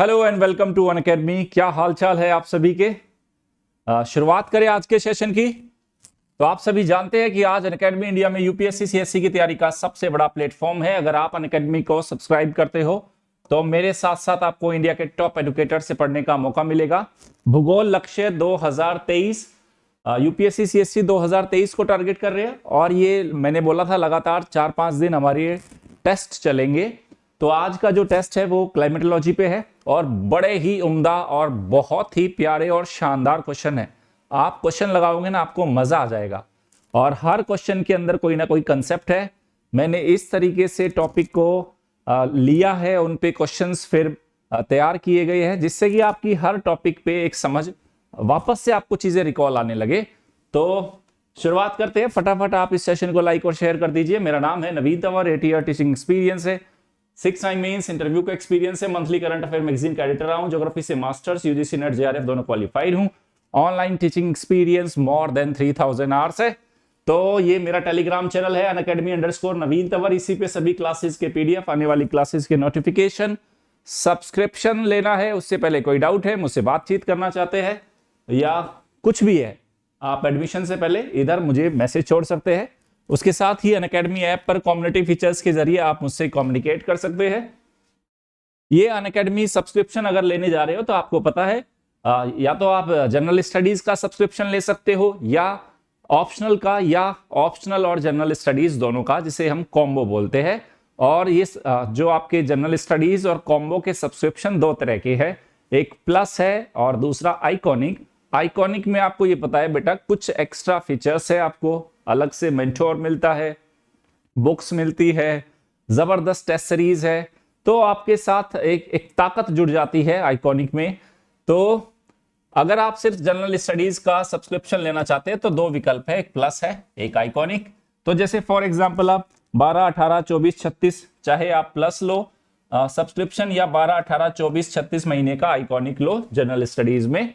Hello and welcome to Unacademy. क्या हाल चाल है आप सभी के। शुरुआत करें आज के सेशन की। तो आप सभी जानते हैं कि आज अनअकैडमी इंडिया में यूपीएससी सीएससी की तैयारी का सबसे बड़ा प्लेटफॉर्म है। अगर आप अनअकैडमी को सब्सक्राइब करते हो तो मेरे साथ साथ आपको इंडिया के टॉप एजुकेटर से पढ़ने का मौका मिलेगा। भूगोल लक्ष्य 2023 यूपीएससी सीएससी 2023 को टारगेट कर रहे हैं और ये मैंने बोला था लगातार 4-5 दिन हमारे टेस्ट चलेंगे। तो आज का जो टेस्ट है वो क्लाइमेटोलॉजी पे है और बड़े ही उम्दा और बहुत ही प्यारे और शानदार क्वेश्चन है। आप क्वेश्चन लगाओगे ना, आपको मजा आ जाएगा और हर क्वेश्चन के अंदर कोई ना कोई कंसेप्ट है। मैंने इस तरीके से टॉपिक को लिया है, उन पे क्वेश्चंस फिर तैयार किए गए हैं जिससे कि आपकी हर टॉपिक पे एक समझ वापस से आपको चीजें रिकॉल आने लगे। तो शुरुआत करते हैं फटाफट। आप इस सेशन को लाइक और शेयर कर दीजिए। मेरा नाम है नवीन तंवर, 8 ईयर टीचिंग एक्सपीरियंस है, 6 टाइम मेंस इंटरव्यू का एक्सपीरियंस है, मंथली करंट अफेयर मैगजीन का एडिटर रहा हूं, ज्योग्राफी से मास्टर्स, यूजीसी नेट जेआरएफ दोनों क्वालिफाइड हूं, online teaching experience more than 3000 hours है। तो ये मेरा टेलीग्राम चैनल है unacademy_नवीन तंवर। इसी पे सभी क्लासेस के पीडीएफ, आने वाली क्लासेस के नोटिफिकेशन, सब्सक्रिप्शन लेना है उससे पहले कोई डाउट है, मुझसे बातचीत करना चाहते हैं या कुछ भी है, आप एडमिशन से पहले इधर मुझे मैसेज छोड़ सकते हैं। उसके साथ ही अनअकैडमी ऐप पर कम्युनिटी फीचर्स के जरिए आप मुझसे कम्युनिकेट कर सकते हैं। ये अनअकैडमी सब्सक्रिप्शन अगर लेने जा रहे हो तो आपको पता है या तो आप जनरल स्टडीज का सब्सक्रिप्शन ले सकते हो या ऑप्शनल का, या ऑप्शनल और जनरल स्टडीज दोनों का, जिसे हम कॉम्बो बोलते हैं। और ये जो आपके जनरल स्टडीज और कॉम्बो के सब्सक्रिप्शन दो तरह के हैं, एक प्लस है और दूसरा आइकॉनिक। आइकॉनिक में आपको ये पता है बेटा, कुछ एक्स्ट्रा फीचर्स है, आपको अलग से मेंटोर मिलता है, बुक्स मिलती है, जबरदस्त टेस्ट सीरीज है, तो आपके साथ एक ताकत जुड़ जाती है आइकॉनिक में। तो अगर आप सिर्फ जनरल स्टडीज का सब्सक्रिप्शन लेना चाहते हैं तो दो विकल्प है, एक प्लस है एक आइकॉनिक। तो जैसे फॉर एग्जांपल आप 12, 18, 24, 36 चाहे आप प्लस लो सब्सक्रिप्शन या 12, 18, 24, 36 महीने का आइकॉनिक लो जनरल स्टडीज में,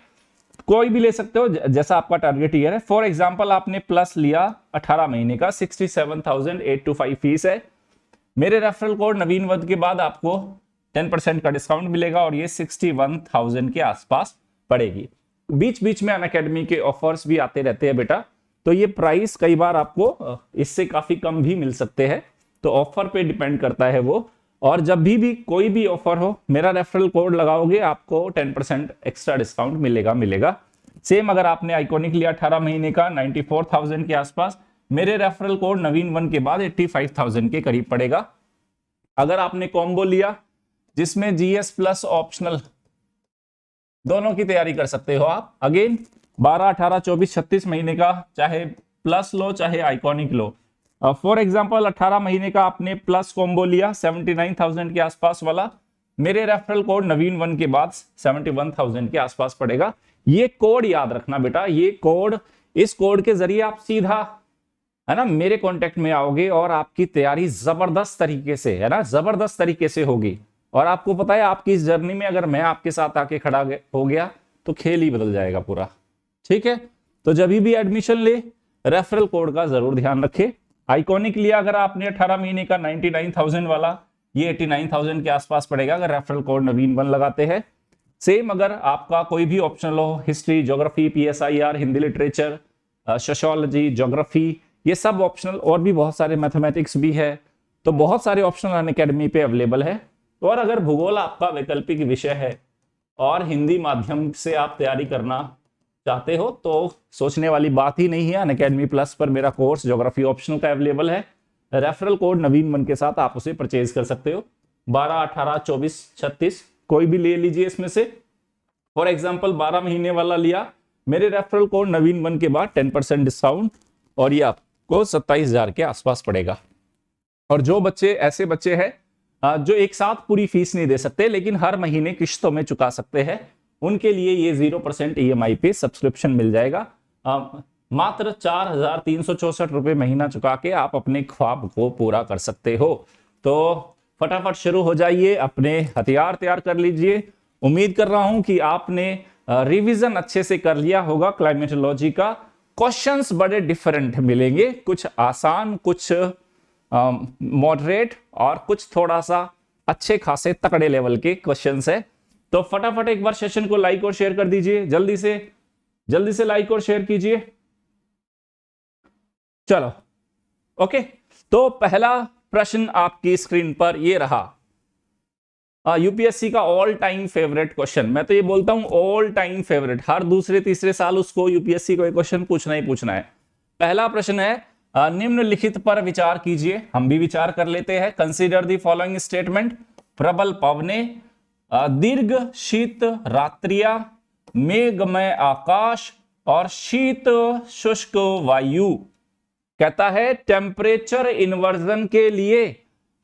कोई भी ले सकते हो जैसा आपका टारगेट ईयर है। फॉर एग्जांपल आपने प्लस लिया 18 महीने का, 67,825 फीस है। मेरे रेफरल कोड नवीन वध के बाद आपको 10% का डिस्काउंट मिलेगा और ये 61,000 के आसपास पड़ेगी। बीच बीच में अनअकैडमी के ऑफर्स भी आते रहते हैं बेटा, तो ये प्राइस कई बार आपको इससे काफी कम भी मिल सकते हैं, तो ऑफर पे डिपेंड करता है वो। और जब भी कोई भी ऑफर हो, मेरा रेफरल कोड लगाओगे आपको 10% एक्स्ट्रा डिस्काउंट मिलेगा। सेम अगर आपने आइकॉनिक लिया 18 महीने का 94,000 के आसपास, मेरे रेफरल कोड नवीन 1 के बाद 85,000 के करीब पड़ेगा। अगर आपने कॉम्बो लिया जिसमें जीएस प्लस ऑप्शनल दोनों की तैयारी कर सकते हो आप, अगेन 12, 18, 24, 36 महीने का, चाहे प्लस लो चाहे आइकॉनिक लो। फॉर एग्जांपल 18 महीने का आपने प्लस कॉम्बो लिया 79,000 के आसपास वाला, मेरे रेफरल कोड नवीन 1 के बाद 71,000 के आसपास पड़ेगा। ये कोड याद रखना बेटा, ये कोड, इस कोड के जरिए आप सीधा है ना मेरे कांटेक्ट में आओगे और आपकी तैयारी जबरदस्त तरीके से, है ना, जबरदस्त तरीके से होगी। और आपको पता है आपकी इस जर्नी में अगर मैं आपके साथ आके खड़ा हो गया तो खेल ही बदल जाएगा पूरा। ठीक है, तो जब भी एडमिशन ले रेफरल कोड का जरूर ध्यान रखें। आइकॉनिक लिया अगर आपने 18 महीने का 99,000 वाला, ये 89,000 के आसपास पड़ेगा अगर रेफरल कोड नवीन 1 लगाते हैं। सेम अगर आपका कोई भी ऑप्शनल हो, history, geography, PSIR, Hindi literature, sociology, geography, ये सब ऑप्शनल, और भी बहुत सारे मैथमेटिक्स भी है, तो बहुत सारे ऑप्शनल अनअकैडमी पे अवेलेबल है। और अगर भूगोल आपका वैकल्पिक विषय है और हिंदी माध्यम से आप तैयारी करना चाहते हो तो सोचने वाली बात ही नहीं है, अनअकैडमी प्लस पर मेरा कोर्स ज्योग्राफी ऑप्शनल का अवेलेबल है। रेफरल कोड नवीन 1 के साथ आप उसे परचेज कर सकते हो। 12, 18, 24, 36 कोई भी ले लीजिए इसमें से। फॉर एग्जांपल 12 महीने वाला लिया, मेरे रेफरल कोड नवीन 1 के बाद 10% डिस्काउंट और ये आपको 27,000 के आसपास पड़ेगा। और जो बच्चे, ऐसे बच्चे हैं जो एक साथ पूरी फीस नहीं दे सकते लेकिन हर महीने किश्तों में चुका सकते हैं, उनके लिए ये 0% ईएमआई पे सब्सक्रिप्शन मिल जाएगा। मात्र 4,364 रुपए महीना चुका के आप अपने ख्वाब को पूरा कर सकते हो। तो फटाफट शुरू हो जाइए, अपने हथियार तैयार कर लीजिए। उम्मीद कर रहा हूं कि आपने रिवीजन अच्छे से कर लिया होगा क्लाइमेटोलॉजी का। क्वेश्चंस बड़े डिफरेंट मिलेंगे, कुछ आसान, कुछ मॉडरेट और कुछ थोड़ा सा अच्छे खासे तकड़े लेवल के क्वेश्चंस है। तो फटाफट एक बार सेशन को लाइक और शेयर कर दीजिए, जल्दी से लाइक और शेयर कीजिए। चलो ओके, तो पहला प्रश्न आपकी स्क्रीन पर ये रहा, यूपीएससी का ऑल टाइम फेवरेट क्वेश्चन। मैं तो ये बोलता हूं ऑल टाइम फेवरेट, हर दूसरे तीसरे साल उसको यूपीएससी को एक क्वेश्चन पूछना ही पूछना है। पहला प्रश्न है, निम्नलिखित पर विचार कीजिए। हम भी विचार कर लेते हैं। कंसीडर द फॉलोइंग स्टेटमेंट, प्रबल पवने, दीर्घ शीत रात्रियां, मेघमय आकाश और शीत शुष्क वायु। कहता है टेम्परेचर इन्वर्जन के लिए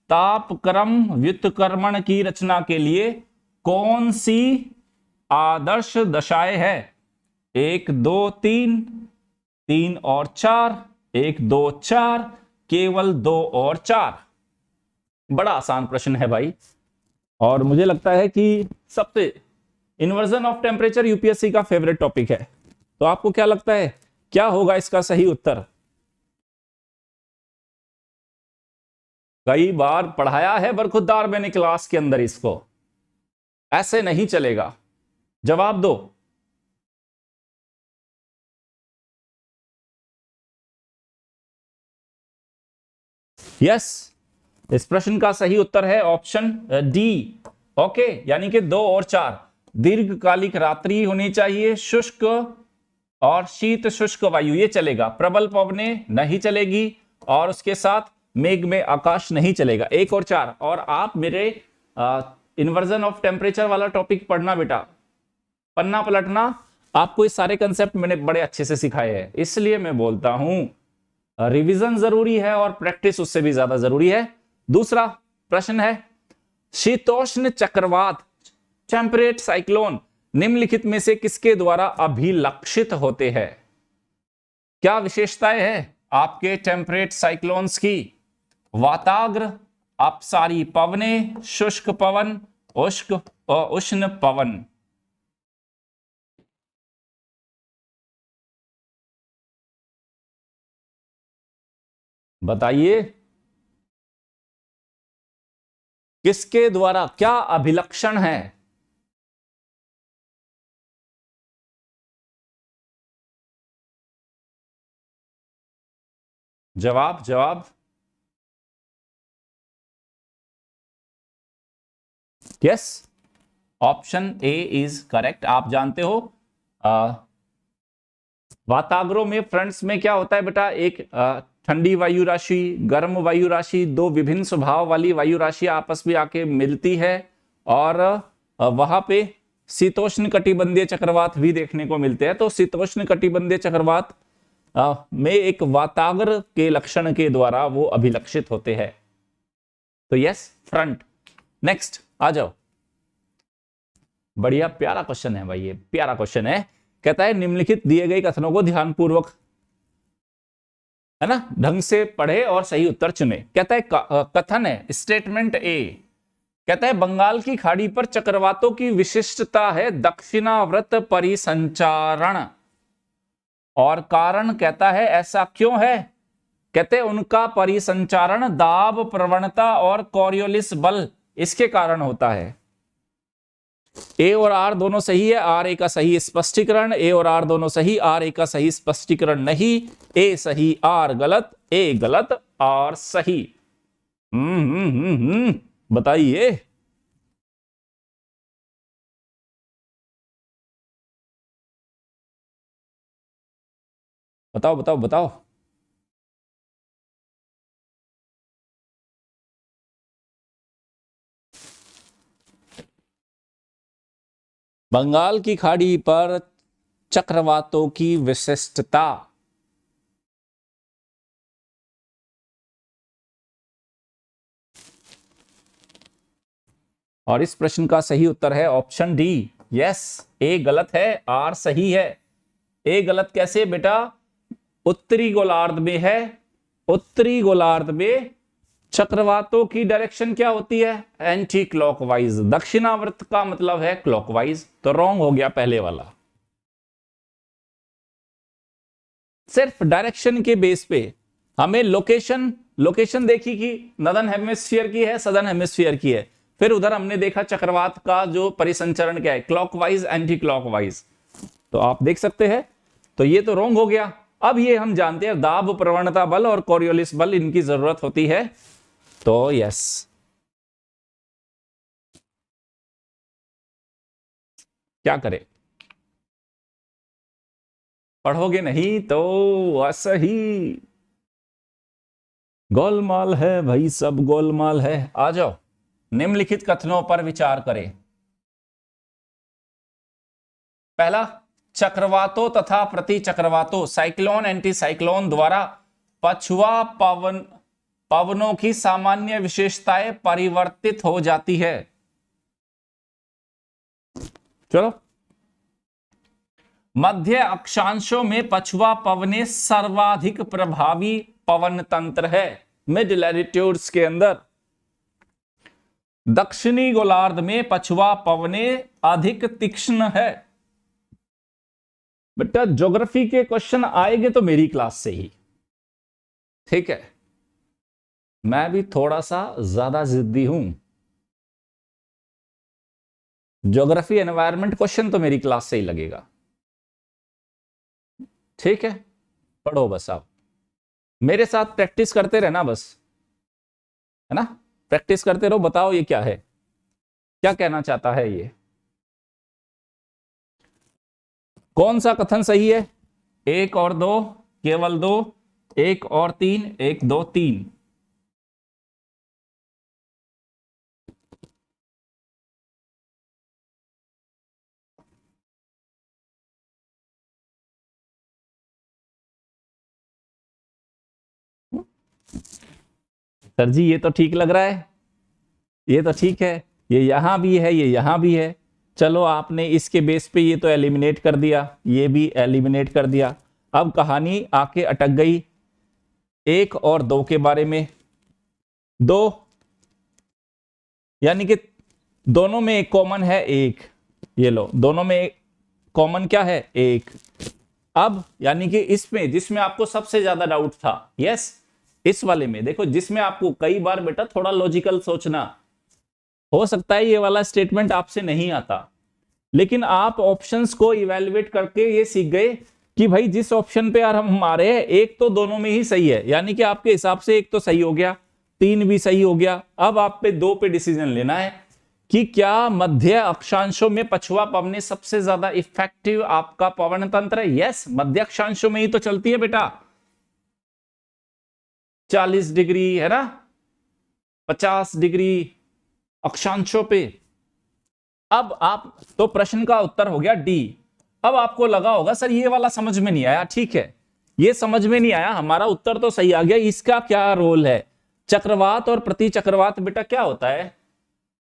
तापक्रम व्युत्क्रमण की रचना के लिए कौन सी आदर्श दशाएं है? 1 2 3, 3 और 4, 1 2 4, केवल 2 और 4। बड़ा आसान प्रश्न है भाई, और मुझे लगता है कि सबसे इन्वर्जन ऑफ टेम्परेचर यूपीएससी का फेवरेट टॉपिक है। तो आपको क्या लगता है क्या होगा इसका सही उत्तर? कई बार पढ़ाया है बरखुद्दार मैंने क्लास के अंदर, इसको ऐसे नहीं चलेगा। जवाब दो। यस, इस प्रश्न का सही उत्तर है ऑप्शन डी। ओके, यानी कि 2 और 4, दीर्घकालिक रात्रि होनी चाहिए, शुष्क और शीत शुष्क वायु ये चलेगा, प्रबल पवने नहीं चलेगी, और उसके साथ मेघ में आकाश नहीं चलेगा। 1 और 4। और आप मेरे इन्वर्जन ऑफ टेम्परेचर वाला टॉपिक पढ़ना बेटा, पन्ना पलटना, आपको इस सारे कंसेप्ट मैंने बड़े अच्छे से सिखाए हैं। इसलिए मैं बोलता हूं रिवीजन जरूरी है और प्रैक्टिस उससे भी ज्यादा जरूरी है। दूसरा प्रश्न है, शीतोष्ण चक्रवात टेम्परेट साइक्लोन निम्नलिखित में से किसके द्वारा अभिलक्षित होते हैं? क्या विशेषताएं हैं आपके टेम्परेट साइक्लोन्स की? वाताग्र, अपसारी पवने, शुष्क पवन, उष्ण पवन। बताइए किसके द्वारा, क्या अभिलक्षण है? जवाब। Yes, option A is correct. आप जानते हो वाताग्रों में फ्रंट्स में क्या होता है बेटा, एक ठंडी वायु राशि, गर्म वायु राशि, 2 विभिन्न स्वभाव वाली वायु राशि आपस में आके मिलती है, और वहां पे शीतोष्ण कटिबंधीय चक्रवात भी देखने को मिलते हैं। तो शीतोष्ण कटिबंधीय चक्रवात में एक वाताग्र के लक्षण के द्वारा वो अभिलक्षित होते हैं। तो यस, फ्रंट। नेक्स्ट आ जाओ, बढ़िया प्यारा क्वेश्चन है भाई, ये प्यारा क्वेश्चन है। कहता है निम्नलिखित दिए गए कथनों को ध्यानपूर्वक, है ना, ढंग से पढ़े और सही उत्तर चुने। कहता है कथन है, स्टेटमेंट ए कहता है बंगाल की खाड़ी पर चक्रवातों की विशिष्टता है दक्षिणावर्त परिसंचारण, और कारण कहता है ऐसा क्यों है? कहते हैं उनका परिसंचारण दाब प्रवणता और कॉरियोलिस बल इसके कारण होता है। ए और आर दोनों सही है, आर ए का सही स्पष्टीकरण, ए और आर दोनों सही, आर ए का सही स्पष्टीकरण नहीं, ए सही आर गलत, ए गलत आर सही। बताइए। बताओ। बंगाल की खाड़ी पर चक्रवातों की विशिष्टता, और इस प्रश्न का सही उत्तर है ऑप्शन डी। यस, ए गलत है, आर सही है। ए गलत कैसे बेटा? उत्तरी गोलार्ध में है, उत्तरी गोलार्ध में चक्रवातों की डायरेक्शन क्या होती है? Anti clockwise. दक्षिणावर्त का मतलब है क्लॉकवाइज, तो रॉन्ग हो गया पहले वाला। सिर्फ डायरेक्शन के बेस पे हमें लोकेशन देखी कि नॉर्दर्न हेमिस्फीयर की है, सदर्न हेमिस्फीयर की है, फिर उधर हमने देखा चक्रवात का जो परिसंचरण क्या है, क्लॉकवाइज एंटी क्लॉकवाइज। तो आप देख सकते हैं, तो ये तो रॉन्ग हो गया। अब ये हम जानते हैं दाब प्रवणता बल और कोरियोलिस बल, इनकी जरूरत होती है। तो यस, क्या करें, पढ़ोगे नहीं तो वैसे ही गोलमाल है भाई, सब गोलमाल है। आ जाओ, निम्नलिखित कथनों पर विचार करें। पहला, चक्रवातों तथा प्रति चक्रवातों, साइक्लोन एंटी साइक्लोन द्वारा पछुआ पवनों की सामान्य विशेषताएं परिवर्तित हो जाती है। चलो, मध्य अक्षांशों में पछुआ पवने सर्वाधिक प्रभावी पवन तंत्र है मिड लैटिट्यूड्स के अंदर। दक्षिणी गोलार्ध में पछुआ पवने अधिक तीक्ष्ण है। बेटा ज्योग्राफी के क्वेश्चन आएंगे तो मेरी क्लास से ही, ठीक है। मैं भी थोड़ा सा ज्यादा जिद्दी हूं। ज्योग्राफी एनवायरनमेंट क्वेश्चन तो मेरी क्लास से ही लगेगा, ठीक है। पढ़ो बस, आप मेरे साथ प्रैक्टिस करते रहना बस, है ना, प्रैक्टिस करते रहो। बताओ ये क्या है, क्या कहना चाहता है ये, कौन सा कथन सही है? एक और दो, केवल दो, एक और तीन, एक दो तीन। सर जी ये तो ठीक लग रहा है, ये तो ठीक है, ये यहां भी है, ये यहां भी है। चलो आपने इसके बेस पे ये तो एलिमिनेट कर दिया, ये भी एलिमिनेट कर दिया। अब कहानी आके अटक गई एक और दो के बारे में। दो यानी कि दोनों में एक कॉमन है एक, ये लो, दोनों में एक कॉमन क्या है, एक। अब यानी कि इसमें जिसमें आपको सबसे ज्यादा डाउट था, यस, इस वाले में देखो, जिसमें आपको कई बार बेटा थोड़ा लॉजिकल सोचना, हो सकता है ये वाला स्टेटमेंट आपसे नहीं आता, लेकिन आप ऑप्शंस को इवेलुएट करके ये सीख गए कि भाई जिस ऑप्शन पे यार हम हमारे हैं, एक तो दोनों में ही सही है, यानी कि आपके हिसाब से एक तो सही हो गया, तीन भी सही हो गया। अब आप पे दो पे डिसीजन लेना है कि क्या मध्य अक्षांशों में पछुआ पवने सबसे ज्यादा इफेक्टिव आपका पवन तंत्र है। यस, मध्य अक्षांशों में ही तो चलती है बेटा, 40 डिग्री है ना, 50 डिग्री अक्षांशों पे। अब आप तो प्रश्न का उत्तर हो गया डी। अब आपको लगा होगा सर ये वाला समझ में नहीं आया, ठीक है, ये समझ में नहीं आया, हमारा उत्तर तो सही आ गया, इसका क्या रोल है? चक्रवात और प्रति चक्रवात बेटा क्या होता है,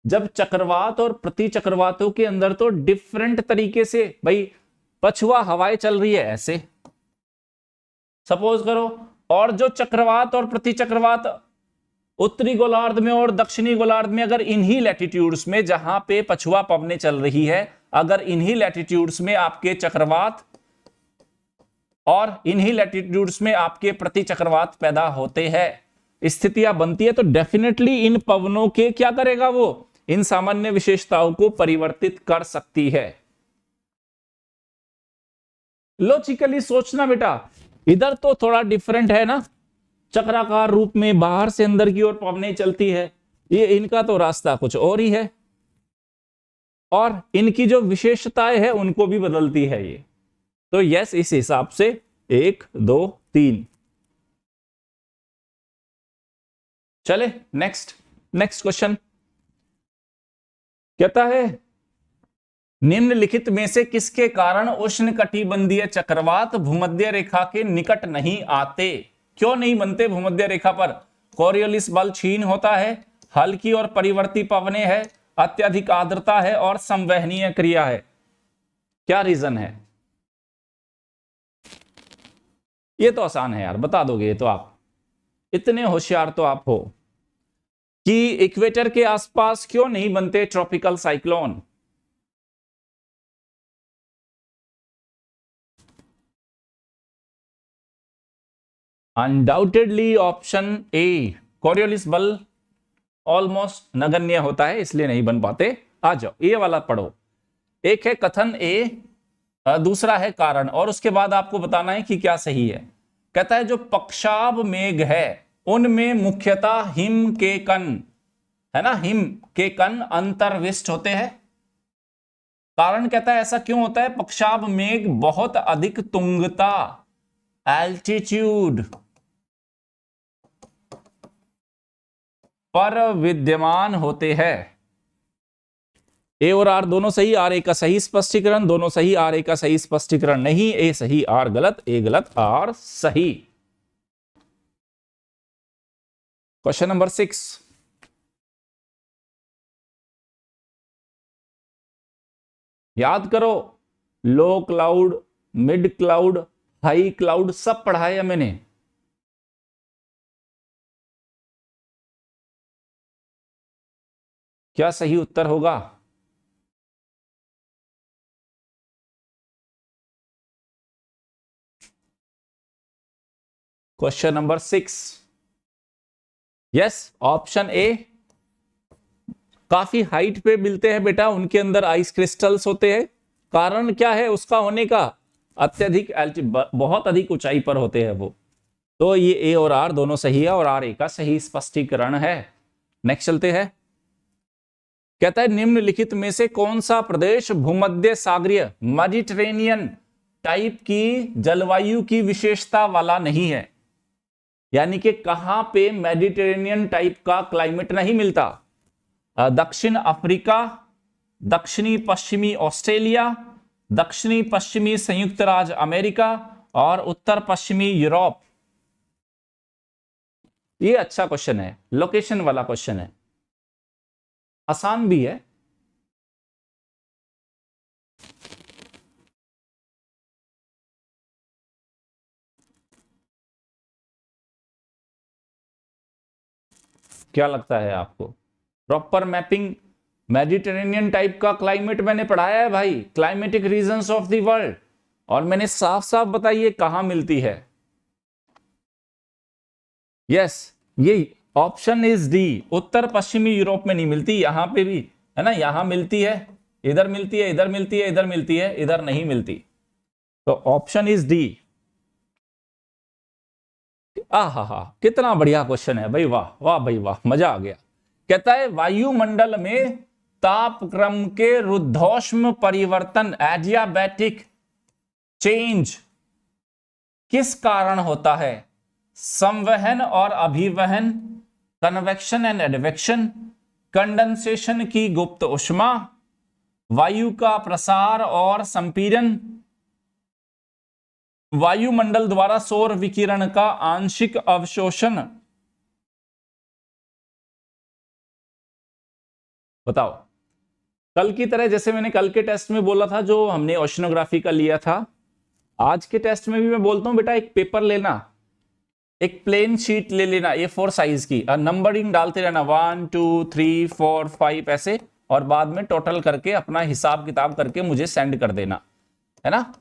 जब चक्रवात और प्रति चक्रवातों के अंदर तो डिफरेंट तरीके से भाई पछुआ हवाएं चल रही है ऐसे, सपोज करो, और जो चक्रवात और प्रति चक्रवात उत्तरी गोलार्ध में और दक्षिणी गोलार्ध में, अगर इन्हीं लैटिट्यूड्स में जहां पे पछुआ पवने चल रही है, अगर इन्हीं लैटिट्यूड्स में आपके चक्रवात और इन्हीं लैटिट्यूड्स में आपके प्रति चक्रवात पैदा होते हैं, स्थितियां बनती है, तो डेफिनेटली इन पवनों के क्या करेगा, वो इन सामान्य विशेषताओं को परिवर्तित कर सकती है। लॉजिकली सोचना बेटा, इधर तो थोड़ा डिफरेंट है ना, चक्राकार रूप में बाहर से अंदर की ओर पवनें चलती है, ये इनका तो रास्ता कुछ और ही है, और इनकी जो विशेषताएं है उनको भी बदलती है ये। तो यस, इस हिसाब से 1 2 3। चले नेक्स्ट क्वेश्चन कहता है, निम्नलिखित में से किसके कारण उष्णकटिबंधीय चक्रवात भूमध्य रेखा के निकट नहीं आते? क्यों नहीं बनते भूमध्य रेखा पर? कोरियोलिस बल क्षीण होता है, हल्की और परिवर्ती पवने है, अत्यधिक आर्द्रता है, और संवहनीय क्रिया है। क्या रीजन है? ये तो आसान है यार, बता दोगे ये तो, आप इतने होशियार तो आप हो कि इक्वेटर के आसपास क्यों नहीं बनते tropical cyclone? Undoubtedly option A, Coriolis बल ऑलमोस्ट नगण्य होता है, इसलिए नहीं बन पाते। आ जाओ ये वाला पढ़ो। एक है कथन ए, दूसरा है कारण, और उसके बाद आपको बताना है कि क्या सही है। कहता है जो पक्षाभ मेघ है उनमें मुख्यतः हिम के कण, है ना, हिम के कण अंतर्विष्ट होते हैं। कारण कहता है ऐसा क्यों होता है, पक्षाभ मेघ बहुत अधिक तुंगता, एल्टीट्यूड पर विद्यमान होते हैं। ए और आर दोनों सही, आर ए का सही स्पष्टीकरण, दोनों सही, आर ए का सही स्पष्टीकरण नहीं, ए सही आर गलत, ए गलत आर सही। क्वेश्चन नंबर 6, याद करो, low cloud, mid cloud, high cloud सब पढ़ाया मैंने। क्या सही उत्तर होगा? Question number 6, yes, option A. काफी हाइट पे मिलते हैं बेटा, उनके अंदर आइस क्रिस्टल्स होते हैं। कारण क्या है उसका होने का? अत्यधिक बहुत अधिक ऊंचाई पर होते हैं वो। तो ये ए और आर दोनों सही है, और आर ए का सही स्पष्टीकरण है। नेक्स्ट चलते हैं। कहता है निम्नलिखित में से कौन सा प्रदेश भूमध्य सागरीय मेडिटेरेनियन टाइप की जलवायु की विशेषता वाला नहीं है? यानी कि कहां पे मेडिटेरेनियन टाइप का क्लाइमेट नहीं मिलता? दक्षिण अफ्रीका, दक्षिणी पश्चिमी ऑस्ट्रेलिया, दक्षिणी पश्चिमी संयुक्त राज्य अमेरिका और उत्तर पश्चिमी यूरोप। ये अच्छा क्वेश्चन है, लोकेशन वाला क्वेश्चन है, आसान भी है। क्या लगता है आपको? प्रॉपर मैपिंग, मेडिटेरेनियन टाइप का क्लाइमेट मैंने पढ़ाया है भाई, climatic regions of the world, और मैंने साफ साफ बताइए कहां मिलती है। यस, ये ऑप्शन इज डी, उत्तर पश्चिमी यूरोप में नहीं मिलती, यहां पे भी है ना, यहां मिलती है, इधर मिलती है, इधर मिलती है, इधर मिलती है, इधर नहीं मिलती। तो ऑप्शन इज डी। आहा, कितना बढ़िया क्वेश्चन है भाई, वाह वाह भाई वाह, मजा आ गया। कहता है वायुमंडल में तापक्रम के रुद्धोष्म परिवर्तन, एडियाबैटिक चेंज, किस कारण होता है? संवहन और अभिवहन, कन्वेक्शन एंड एडवेक्शन, कंडेंसेशन की गुप्त ऊष्मा, वायु का प्रसार और संपीड़न, वायुमंडल द्वारा सौर विकिरण का आंशिक अवशोषण। बताओ। कल की तरह, जैसे मैंने कल के टेस्ट में बोला था, जो हमने ओशनोग्राफी का लिया था, आज के टेस्ट में भी मैं बोलता हूं बेटा, एक पेपर लेना, एक प्लेन शीट ले लेना A4 साइज की, और नंबरिंग डालते रहना 1 2 3 4 5 ऐसे, और बाद में टोटल करके अपना हिसाब किताब करके मुझे सेंड कर देना, है ना।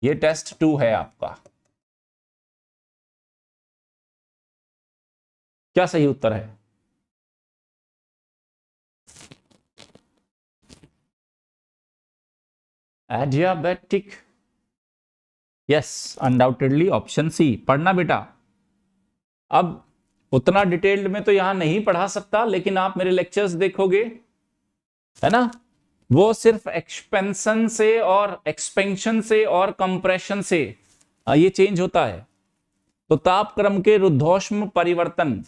ये टेस्ट 2 है आपका। क्या सही उत्तर है? Adiabatic, yes, undoubtedly option C. पढ़ना बेटा। अब उतना डिटेल्ड में तो यहां नहीं पढ़ा सकता, लेकिन आप मेरे लेक्चर्स देखोगे, है ना, वो सिर्फ एक्सपेंशन से और एक्सपेंशन से और कंप्रेशन से ये चेंज होता है। तो तापक्रम के रुद्धोष्म परिवर्तन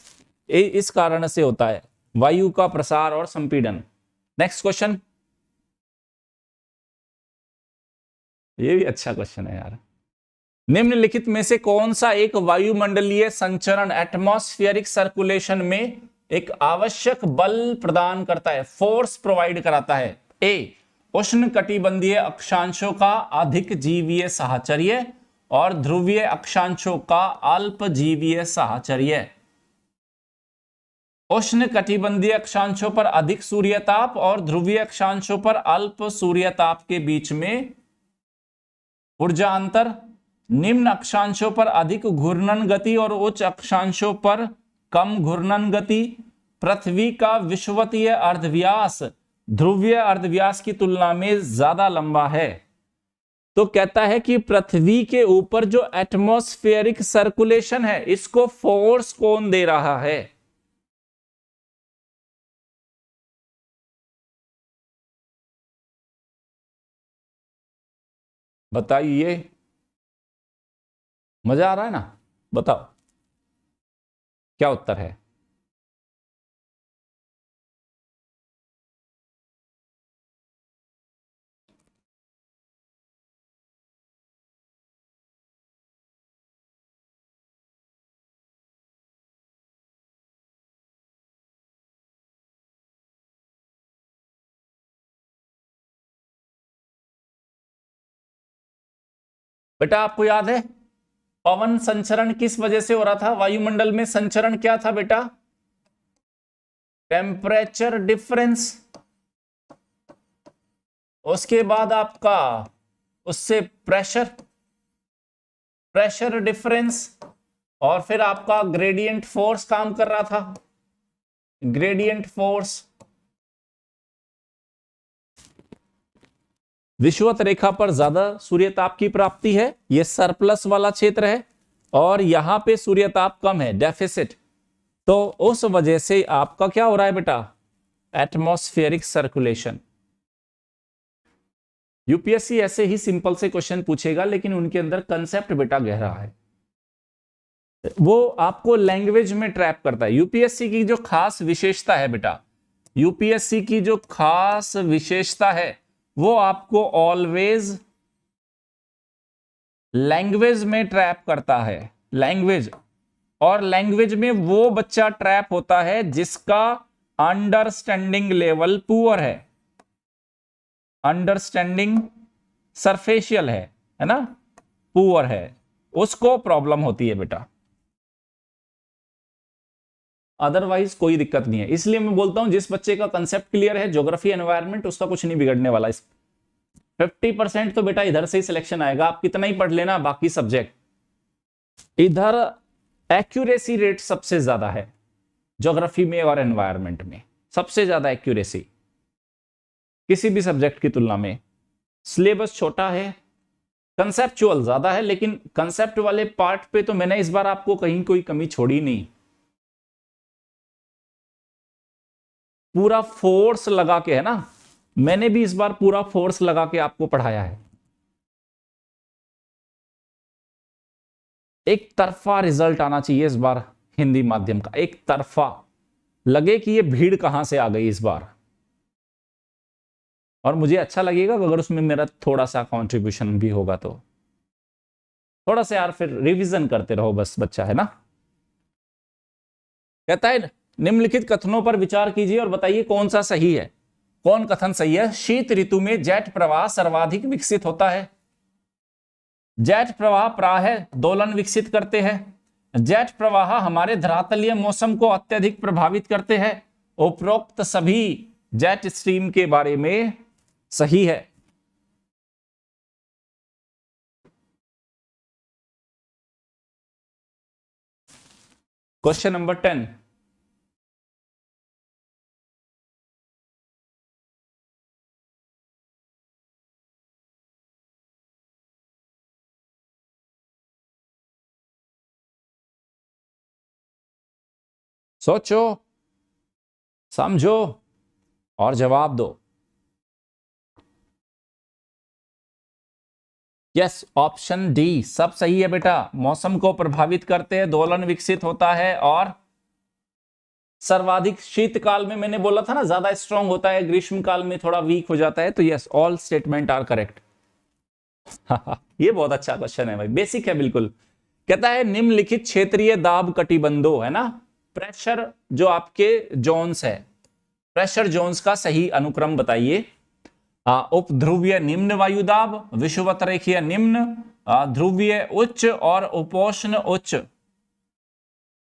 इस कारण से होता है, वायु का प्रसार और संपीड़न। नेक्स्ट क्वेश्चन, ये भी अच्छा क्वेश्चन है यार। निम्नलिखित में से कौन सा एक वायुमंडलीय संचरण, एटमॉस्फेरिक सर्कुलेशन में एक आवश्यक बल प्रदान करता है, फोर्स प्रोवाइड कराता है? ए, उष्ण कटिबंधीय अक्षांशों का अधिक जीवीय साहचर्य और ध्रुवीय अक्षांशों का अल्प जीवीय साहचर्य। उष्ण कटिबंधीय अक्षांशों पर अधिक सूर्यताप और ध्रुवीय अक्षांशों पर अल्प सूर्यताप के बीच में ऊर्जा अंतर, निम्न अक्षांशों पर अधिक घूर्णन गति और उच्च अक्षांशों पर कम घूर्णन गति, पृथ्वी का विषुवतीय अर्धव्यास ध्रुवीय अर्धव्यास की तुलना में ज्यादा लंबा है। तो कहता है कि पृथ्वी के ऊपर जो एटमॉस्फेरिक सर्कुलेशन है इसको फोर्स कौन दे रहा है? बताइए, मजा आ रहा है ना? बताओ क्या उत्तर है। बेटा आपको याद है पवन संचरण किस वजह से हो रहा था? वायुमंडल में संचरण क्या था बेटा? Temperature difference. उसके बाद आपका उससे प्रेशर डिफरेंस, और फिर आपका ग्रेडियंट फोर्स काम कर रहा था। ग्रेडियंट फोर्स विषुवत रेखा पर ज्यादा सूर्यताप की प्राप्ति है, यह सरप्लस वाला क्षेत्र है, और यहां पे सूर्यताप कम है, डेफिसिट। तो उस वजह से आपका क्या हो रहा है बेटा? Atmospheric circulation. यूपीएससी ऐसे ही सिंपल से क्वेश्चन पूछेगा, लेकिन उनके अंदर कंसेप्ट बेटा गहरा है, वो आपको लैंग्वेज में ट्रैप करता है। यूपीएससी की जो खास विशेषता है बेटा, यूपीएससी की जो खास विशेषता है वो आपको ऑलवेज लैंग्वेज में ट्रैप करता है। लैंग्वेज, और लैंग्वेज में वो बच्चा ट्रैप होता है जिसका अंडरस्टैंडिंग लेवल पुअर है, अंडरस्टैंडिंग सरफेशियल है ना, पुअर है, उसको प्रॉब्लम होती है बेटा। अदरवाइज कोई दिक्कत नहीं है। इसलिए मैं बोलता हूं जिस बच्चे का कंसेप्ट क्लियर है, ज्योग्राफी एनवायरनमेंट, उसका कुछ नहीं बिगड़ने वाला। इस 50% तो बेटा इधर से ही सिलेक्शन आएगा, आप कितना ही पढ़ लेना बाकी सब्जेक्ट। इधर एक्यूरेसी रेट सबसे ज्यादा है ज्योग्राफी में और एनवायरनमेंट में, सबसे ज्यादा एक्यूरेसी किसी भी सब्जेक्ट की तुलना में। सिलेबस छोटा है, कंसेप्चुअल ज्यादा है, लेकिन कंसेप्ट वाले पार्ट पे तो मैंने इस बार आपको कहीं कोई कमी छोड़ी नहीं। पूरा फोर्स लगा के, है ना, मैंने भी इस बार पूरा फोर्स लगा के आपको पढ़ाया है। एक तरफा रिजल्ट आना चाहिए इस बार हिंदी माध्यम का, एक तरफा, लगे कि ये भीड़ कहां से आ गई इस बार। और मुझे अच्छा लगेगा अगर उसमें मेरा थोड़ा सा कंट्रीब्यूशन भी होगा, तो थोड़ा सा यार फिर रिवीजन करते रहो बस बच्चा, है ना। कहता है निम्नलिखित कथनों पर विचार कीजिए और बताइए कौन सा सही है। कौन कथन सही है? शीत ऋतु में जेट प्रवाह सर्वाधिक विकसित होता है। जेट प्रवाह प्रायः दोलन विकसित करते हैं। जेट प्रवाह हमारे धरातलीय मौसम को अत्यधिक प्रभावित करते हैं। उपरोक्त सभी जेट स्ट्रीम के बारे में सही है। क्वेश्चन नंबर 10, सोचो, समझो और जवाब दो। यस, ऑप्शन डी सब सही है बेटा। मौसम को प्रभावित करते हैं, दोलन विकसित होता है, और सर्वाधिक शीतकाल में मैंने बोला था ना ज्यादा स्ट्रांग होता है, ग्रीष्म काल में थोड़ा वीक हो जाता है। तो yes, all statement are correct. ये बहुत अच्छा क्वेश्चन है भाई, बेसिक है बिल्कुल। कहता है निम्नलिखित क्षेत्रीय दाब कटिबंधों, है ना, प्रेशर जो आपके जोन्स है, प्रेशर जोन्स का सही अनुक्रम बताइए। उपध्रुवीय निम्न वायुदाब, विषुवत रेखीय निम्न, ध्रुवीय उच्च और उपोष्ण उच्च।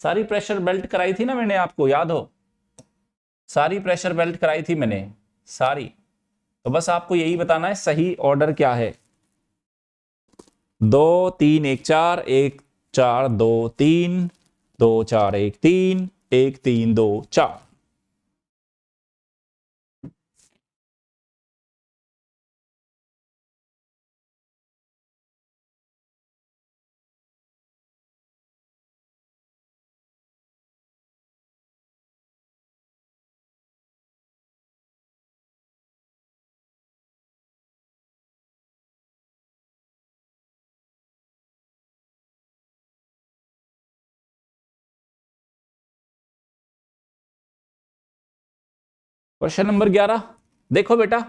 सारी प्रेशर बेल्ट कराई थी ना मैंने, आपको याद हो? सारी प्रेशर बेल्ट कराई थी मैंने, सारी। तो बस आपको यही बताना है सही ऑर्डर क्या है। 2 3 1 4 1 4 2 3 2 4 1 3 1 3 2 4। क्वेश्चन नंबर 11, देखो बेटा,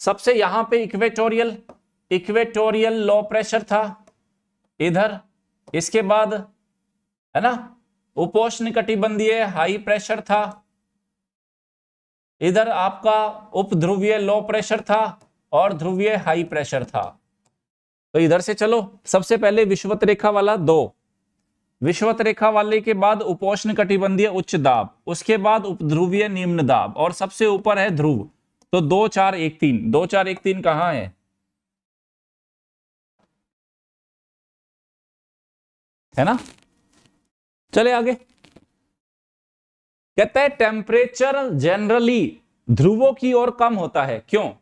सबसे यहां पे इक्वेटोरियल लो प्रेशर था इधर, इसके बाद है ना उपोष्ण कटिबंधीय हाई प्रेशर था, इधर आपका उपध्रुवीय लो प्रेशर था और ध्रुवीय हाई प्रेशर था। तो इधर से चलो, सबसे पहले विषुवत रेखा वाला 2, विषुवत रेखा वाले के बाद उपोष्ण कटिबंधीय उच्च दाब, उसके बाद उपध्रुवीय निम्न दाब और सबसे ऊपर है ध्रुव। तो 2 4 1 3, 2 4 1 3 कहां है ना। चले आगे, कहते हैं टेम्परेचर जनरली ध्रुवों की ओर कम होता है, क्यों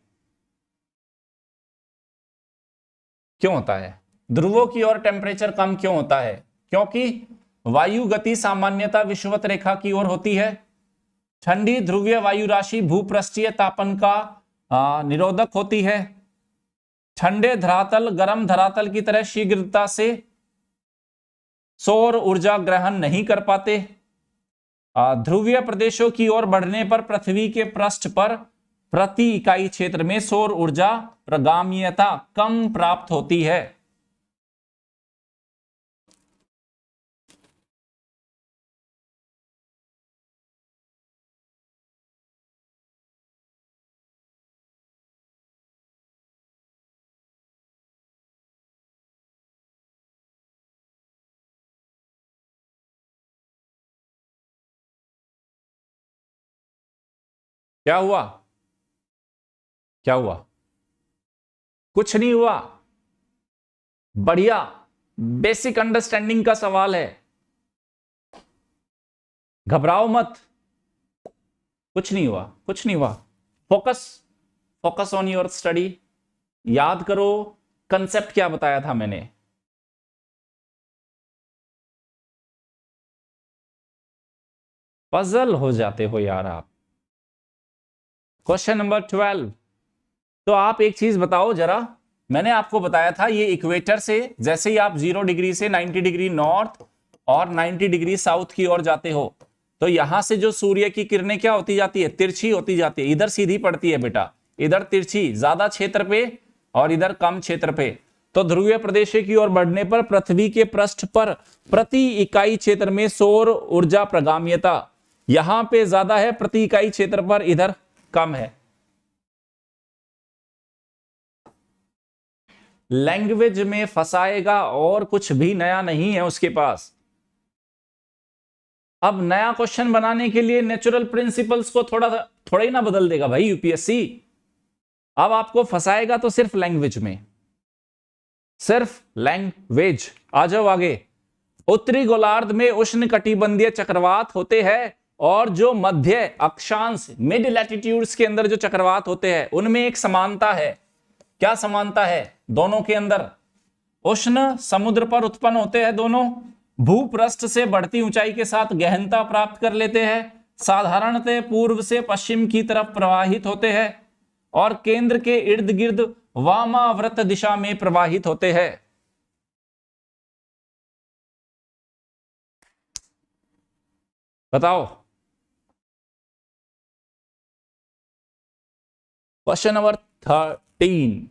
होता है ध्रुवों की ओर टेम्परेचर कम क्यों होता है? क्योंकि वायु गति सामान्यतः विषुवत रेखा की ओर होती है, ठंडी ध्रुवीय वायु राशि भूपृष्ठीय तापन का निरोधक होती है, ठंडे धरातल गर्म धरातल की तरह शीघ्रता से सौर ऊर्जा ग्रहण नहीं कर पाते, ध्रुवीय प्रदेशों की ओर बढ़ने पर पृथ्वी के पृष्ठ पर प्रति इकाई क्षेत्र में सौर ऊर्जा प्रगाम्यता कम प्राप्त होती है। क्या हुआ? क्या हुआ? कुछ नहीं हुआ। बढ़िया, बेसिक अंडरस्टैंडिंग का सवाल है, घबराओ मत, कुछ नहीं हुआ, कुछ नहीं हुआ। फोकस ऑन योर स्टडी, याद करो कंसेप्ट क्या बताया था मैंने। पजल हो जाते हो यार आप। क्वेश्चन नंबर 12, तो आप एक चीज बताओ जरा, मैंने आपको बताया था ये इक्वेटर से जैसे ही आप 0 डिग्री से 90 डिग्री नॉर्थ और 90 डिग्री साउथ की ओर जाते हो, तो यहां से जो सूर्य की किरणें क्या होती जाती है? तिरछी होती जाती है। इधर सीधी पड़ती है बेटा, इधर तिरछी ज्यादा क्षेत्र पे और इधर कम क्षेत्र पे। तो ध्रुवीय प्रदेश की ओर बढ़ने पर पृथ्वी के पृष्ठ पर प्रति इकाई क्षेत्र में सौर ऊर्जा प्रगाम्यता यहां पे ज्यादा है प्रति इकाई क्षेत्र पर, इधर कम है। लैंग्वेज में फंसाएगा और कुछ भी नया नहीं है उसके पास। अब नया क्वेश्चन बनाने के लिए नेचुरल प्रिंसिपल्स को थोड़ा ही ना बदल देगा भाई यूपीएससी। अब आपको फंसाएगा तो सिर्फ लैंग्वेज में, सिर्फ लैंग्वेज। आ जाओ आगे। उत्तरी गोलार्ध में उष्ण कटिबंधीय चक्रवात होते हैं और जो मध्य अक्षांश मिड लैटिट्यूड्स के अंदर जो चक्रवात होते हैं उनमें एक समानता है। क्या समानता है दोनों के अंदर? उष्ण समुद्र पर उत्पन्न होते हैं दोनों, भूपृष्ठ से बढ़ती ऊंचाई के साथ गहनता प्राप्त कर लेते हैं, साधारणतः पूर्व से पश्चिम की तरफ प्रवाहित होते हैं और केंद्र के इर्द गिर्द वामाव्रत दिशा में प्रवाहित होते हैं। बताओ। क्वेश्चन नंबर 13,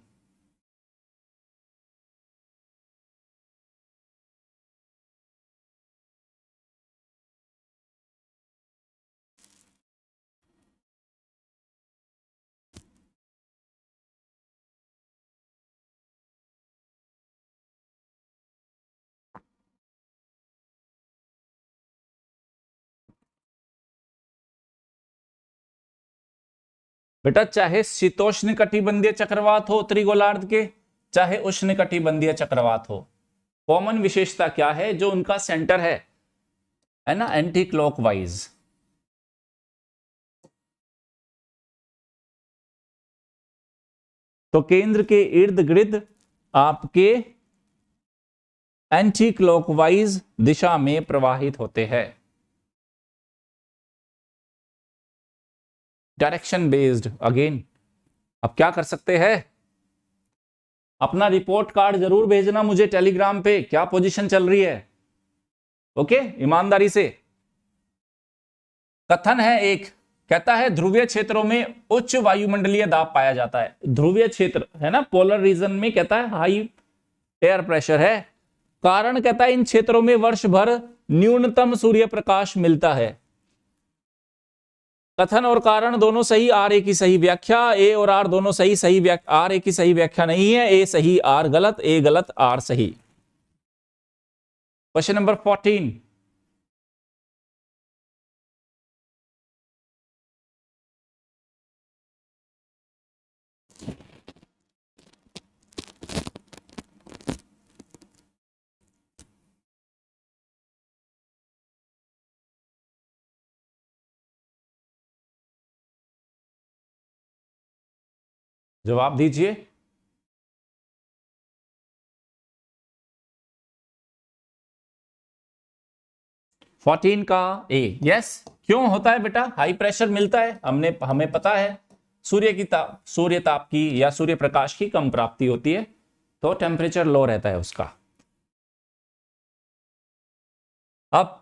बेटा चाहे शीतोष्ण कटिबंधीय चक्रवात हो उत्तरी गोलार्ध के, चाहे उष्ण कटिबंधीय चक्रवात हो, कॉमन विशेषता क्या है? जो उनका सेंटर है ना एंटी क्लॉकवाइज। तो केंद्र के इर्द गिर्द आपके एंटी क्लॉकवाइज दिशा में प्रवाहित होते हैं। Direction based again. अब क्या कर सकते हैं? अपना रिपोर्ट कार्ड जरूर भेजना मुझे टेलीग्राम पे, क्या पोजीशन चल रही है। ओके, ईमानदारी से। कथन है एक, कहता है ध्रुवीय क्षेत्रों में उच्च वायुमंडलीय दाब पाया जाता है। ध्रुवीय क्षेत्र है ना, पोलर रीजन में कहता है हाई एयर प्रेशर है। कारण कहता है इन क्षेत्रों में वर्ष भर न्यूनतम सूर्य प्रकाश मिलता है। कथन और कारण दोनों सही, आर ए की सही व्याख्या। ए और आर दोनों सही, सही व्याख्या आर ए की सही व्याख्या नहीं है। ए सही, आर गलत, ए गलत, आर सही। क्वेश्चन नंबर 14, जवाब दीजिए। फोर्टीन का ए। यस, क्यों होता है बेटा हाई प्रेशर मिलता है? हमें पता है सूर्य ताप की या सूर्य प्रकाश की कम प्राप्ति होती है, तो टेम्परेचर लो रहता है उसका। अब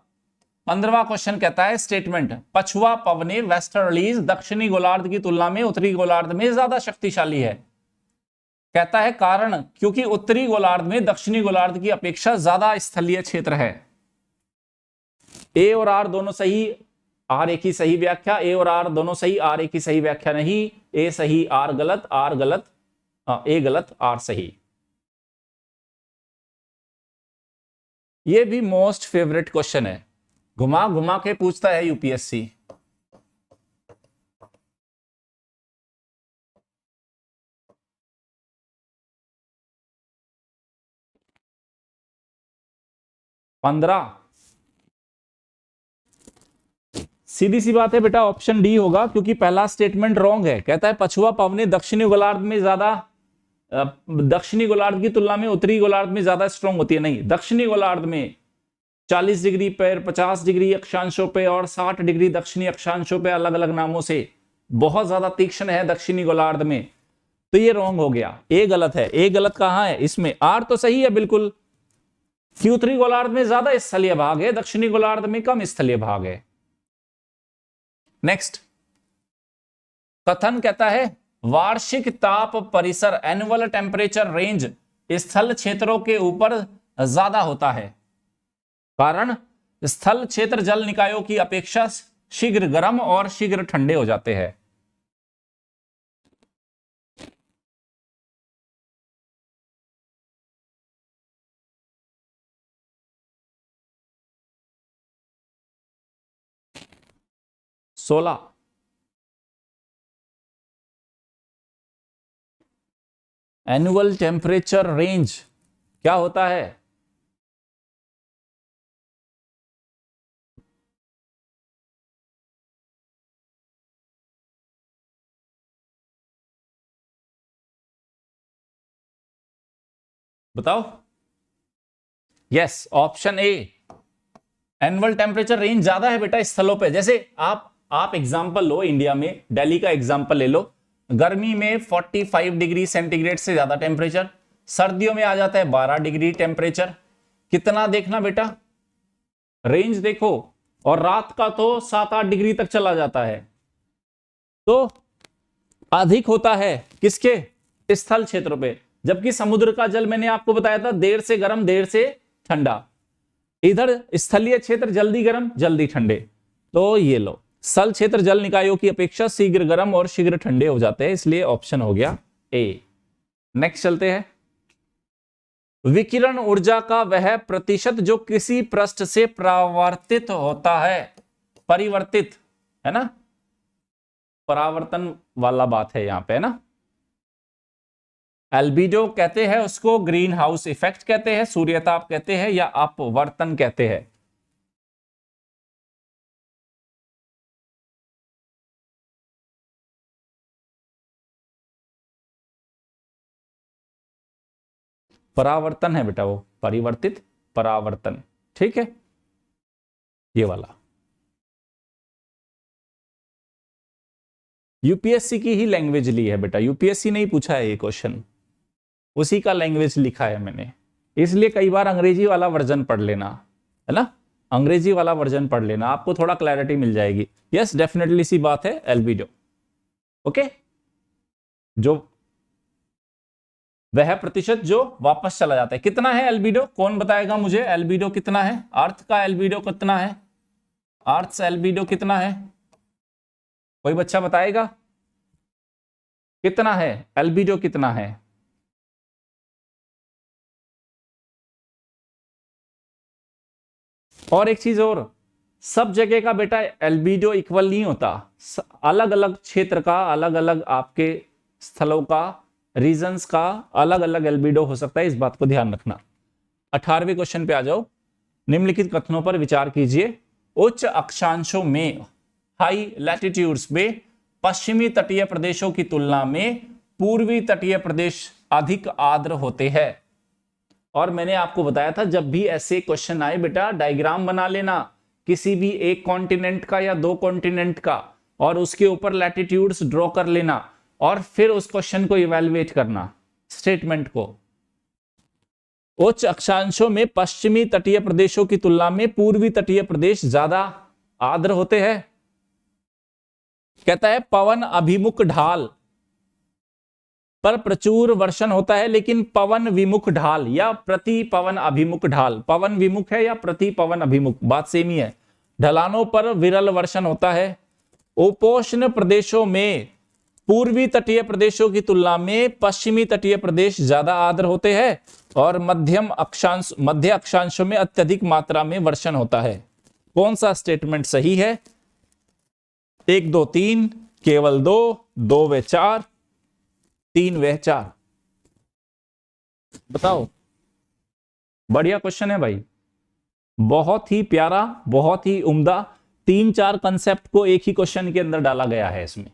15वां क्वेश्चन कहता है स्टेटमेंट, पछुआ पवने वेस्टर्लीज दक्षिणी गोलार्ध की तुलना में उत्तरी गोलार्ध में ज्यादा शक्तिशाली है। कहता है कारण, क्योंकि उत्तरी गोलार्ध में दक्षिणी गोलार्ध की अपेक्षा ज्यादा स्थलीय क्षेत्र है। ए और आर दोनों सही, आर ए की सही व्याख्या। ए और आर दोनों सही, आर ए की सही व्याख्या नहीं। ए सही, आर गलत, आर गलत, ए गलत, आर सही। ये भी मोस्ट फेवरेट क्वेश्चन है, घुमा घुमा के पूछता है यूपीएससी। पंद्रह, सीधी सी बात है बेटा, ऑप्शन डी होगा, क्योंकि पहला स्टेटमेंट रॉन्ग है। कहता है पछुआ पवने दक्षिणी गोलार्ध में ज्यादा, दक्षिणी गोलार्ध की तुलना में उत्तरी गोलार्ध में ज्यादा स्ट्रांग होती है। नहीं, दक्षिणी गोलार्ध में 40 डिग्री पर, 50 डिग्री अक्षांशों पे और 60 डिग्री दक्षिणी अक्षांशों पे अलग अलग नामों से बहुत ज्यादा तीक्ष्ण है दक्षिणी गोलार्ध में। तो ये रॉन्ग हो गया, ए गलत है। ए गलत कहां है इसमें? आर तो सही है बिल्कुल, कि उत्तरी गोलार्ध में ज्यादा स्थलीय भाग है, दक्षिणी गोलार्ध में कम स्थलीय भाग है। नेक्स्ट कथन कहता है वार्षिक ताप परिसर एनुअल टेम्परेचर रेंज स्थल क्षेत्रों के ऊपर ज्यादा होता है। कारण स्थल क्षेत्र जल निकायों की अपेक्षा शीघ्र गर्म और शीघ्र ठंडे हो जाते हैं। सोलह, एनुअल टेम्परेचर रेंज क्या होता है? बताओ। यस, ऑप्शन ए, एनुअल टेम्परेचर रेंज ज्यादा है बेटा स्थलों पे। जैसे आप एग्जांपल लो, इंडिया में दिल्ली का एग्जांपल ले लो। गर्मी में 45 डिग्री सेंटीग्रेड से ज्यादा टेम्परेचर, सर्दियों में आ जाता है 12 डिग्री टेम्परेचर। कितना देखना बेटा, रेंज देखो, और रात का तो 7-8 डिग्री तक चला जाता है। तो अधिक होता है किसके? स्थल क्षेत्रों पे। जबकि समुद्र का जल मैंने आपको बताया था देर से गर्म देर से ठंडा, इधर स्थलीय क्षेत्र जल्दी गर्म जल्दी ठंडे। तो ये लो, स्थल क्षेत्र जल निकायों की अपेक्षा शीघ्र गर्म और शीघ्र ठंडे हो जाते हैं, इसलिए ऑप्शन हो गया ए। नेक्स्ट चलते हैं। विकिरण ऊर्जा का वह प्रतिशत जो किसी पृष्ठ से परावर्तित होता है, परिवर्तित है ना, परावर्तन वाला बात है यहां पे, है ना। एल्बिडो कहते हैं उसको, ग्रीन हाउस इफेक्ट कहते हैं, सूर्यताप कहते हैं, या अपवर्तन कहते हैं। परावर्तन है बेटा वो, परिवर्तित परावर्तन, ठीक है, ये वाला। यूपीएससी की ही लैंग्वेज ली है बेटा, यूपीएससी ने ही पूछा है ये क्वेश्चन, उसी का लैंग्वेज लिखा है मैंने, इसलिए कई बार अंग्रेजी वाला वर्जन पढ़ लेना, है ना। अंग्रेजी वाला वर्जन पढ़ लेना, आपको थोड़ा क्लैरिटी मिल जाएगी। यस डेफिनेटली सी बात है, एल्बिडो। ओके, जो वह प्रतिशत जो वापस चला जाता है। कितना है एल्बिडो, कौन बताएगा मुझे एल्बिडो कितना है? अर्थ का एल्बिडो कितना है? अर्थ एल्बिडो कितना है? कोई बच्चा बताएगा कितना है एल्बिडो, कितना है? और एक चीज और, सब जगह का बेटा एल्बिडो इक्वल नहीं होता, अलग अलग क्षेत्र का, अलग अलग आपके स्थलों का, रीजन्स का अलग अलग एल्बिडो हो सकता है, इस बात को ध्यान रखना। 18वें क्वेश्चन पे आ जाओ। निम्नलिखित कथनों पर विचार कीजिए। उच्च अक्षांशों में, हाई लैटिट्यूड्स में पश्चिमी तटीय प्रदेशों की तुलना में पूर्वी तटीय प्रदेश अधिक आर्द्र होते हैं। और मैंने आपको बताया था जब भी ऐसे क्वेश्चन आए बेटा डायग्राम बना लेना, किसी भी एक कॉन्टिनेंट का या दो कॉन्टिनेंट का, और उसके ऊपर लैटिट्यूड्स ड्रॉ कर लेना और फिर उस क्वेश्चन को इवैल्यूएट करना, स्टेटमेंट को। उच्च अक्षांशों में पश्चिमी तटीय प्रदेशों की तुलना में पूर्वी तटीय प्रदेश ज्यादा आर्द्र होते हैं। कहता है पवन अभिमुख ढाल पर प्रचुर वर्षण होता है, लेकिन पवन विमुख ढाल या प्रति पवन अभिमुख ढाल, पवन विमुख है या प्रति पवन अभिमुख, बात सेम ही है, ढलानों पर विरल वर्षण होता है। उपोष्ण प्रदेशों में पूर्वी तटीय प्रदेशों की तुलना में पश्चिमी तटीय प्रदेश ज्यादा आर्द्र होते हैं, और मध्य अक्षांशों में अत्यधिक मात्रा में वर्षण होता है। कौन सा स्टेटमेंट सही है? 1 2 3, केवल 2, 2 व 4, 3 व 4, बताओ। बढ़िया क्वेश्चन है भाई, बहुत ही प्यारा, बहुत ही उम्दा, 3-4 कंसेप्ट को एक ही क्वेश्चन के अंदर डाला गया है इसमें।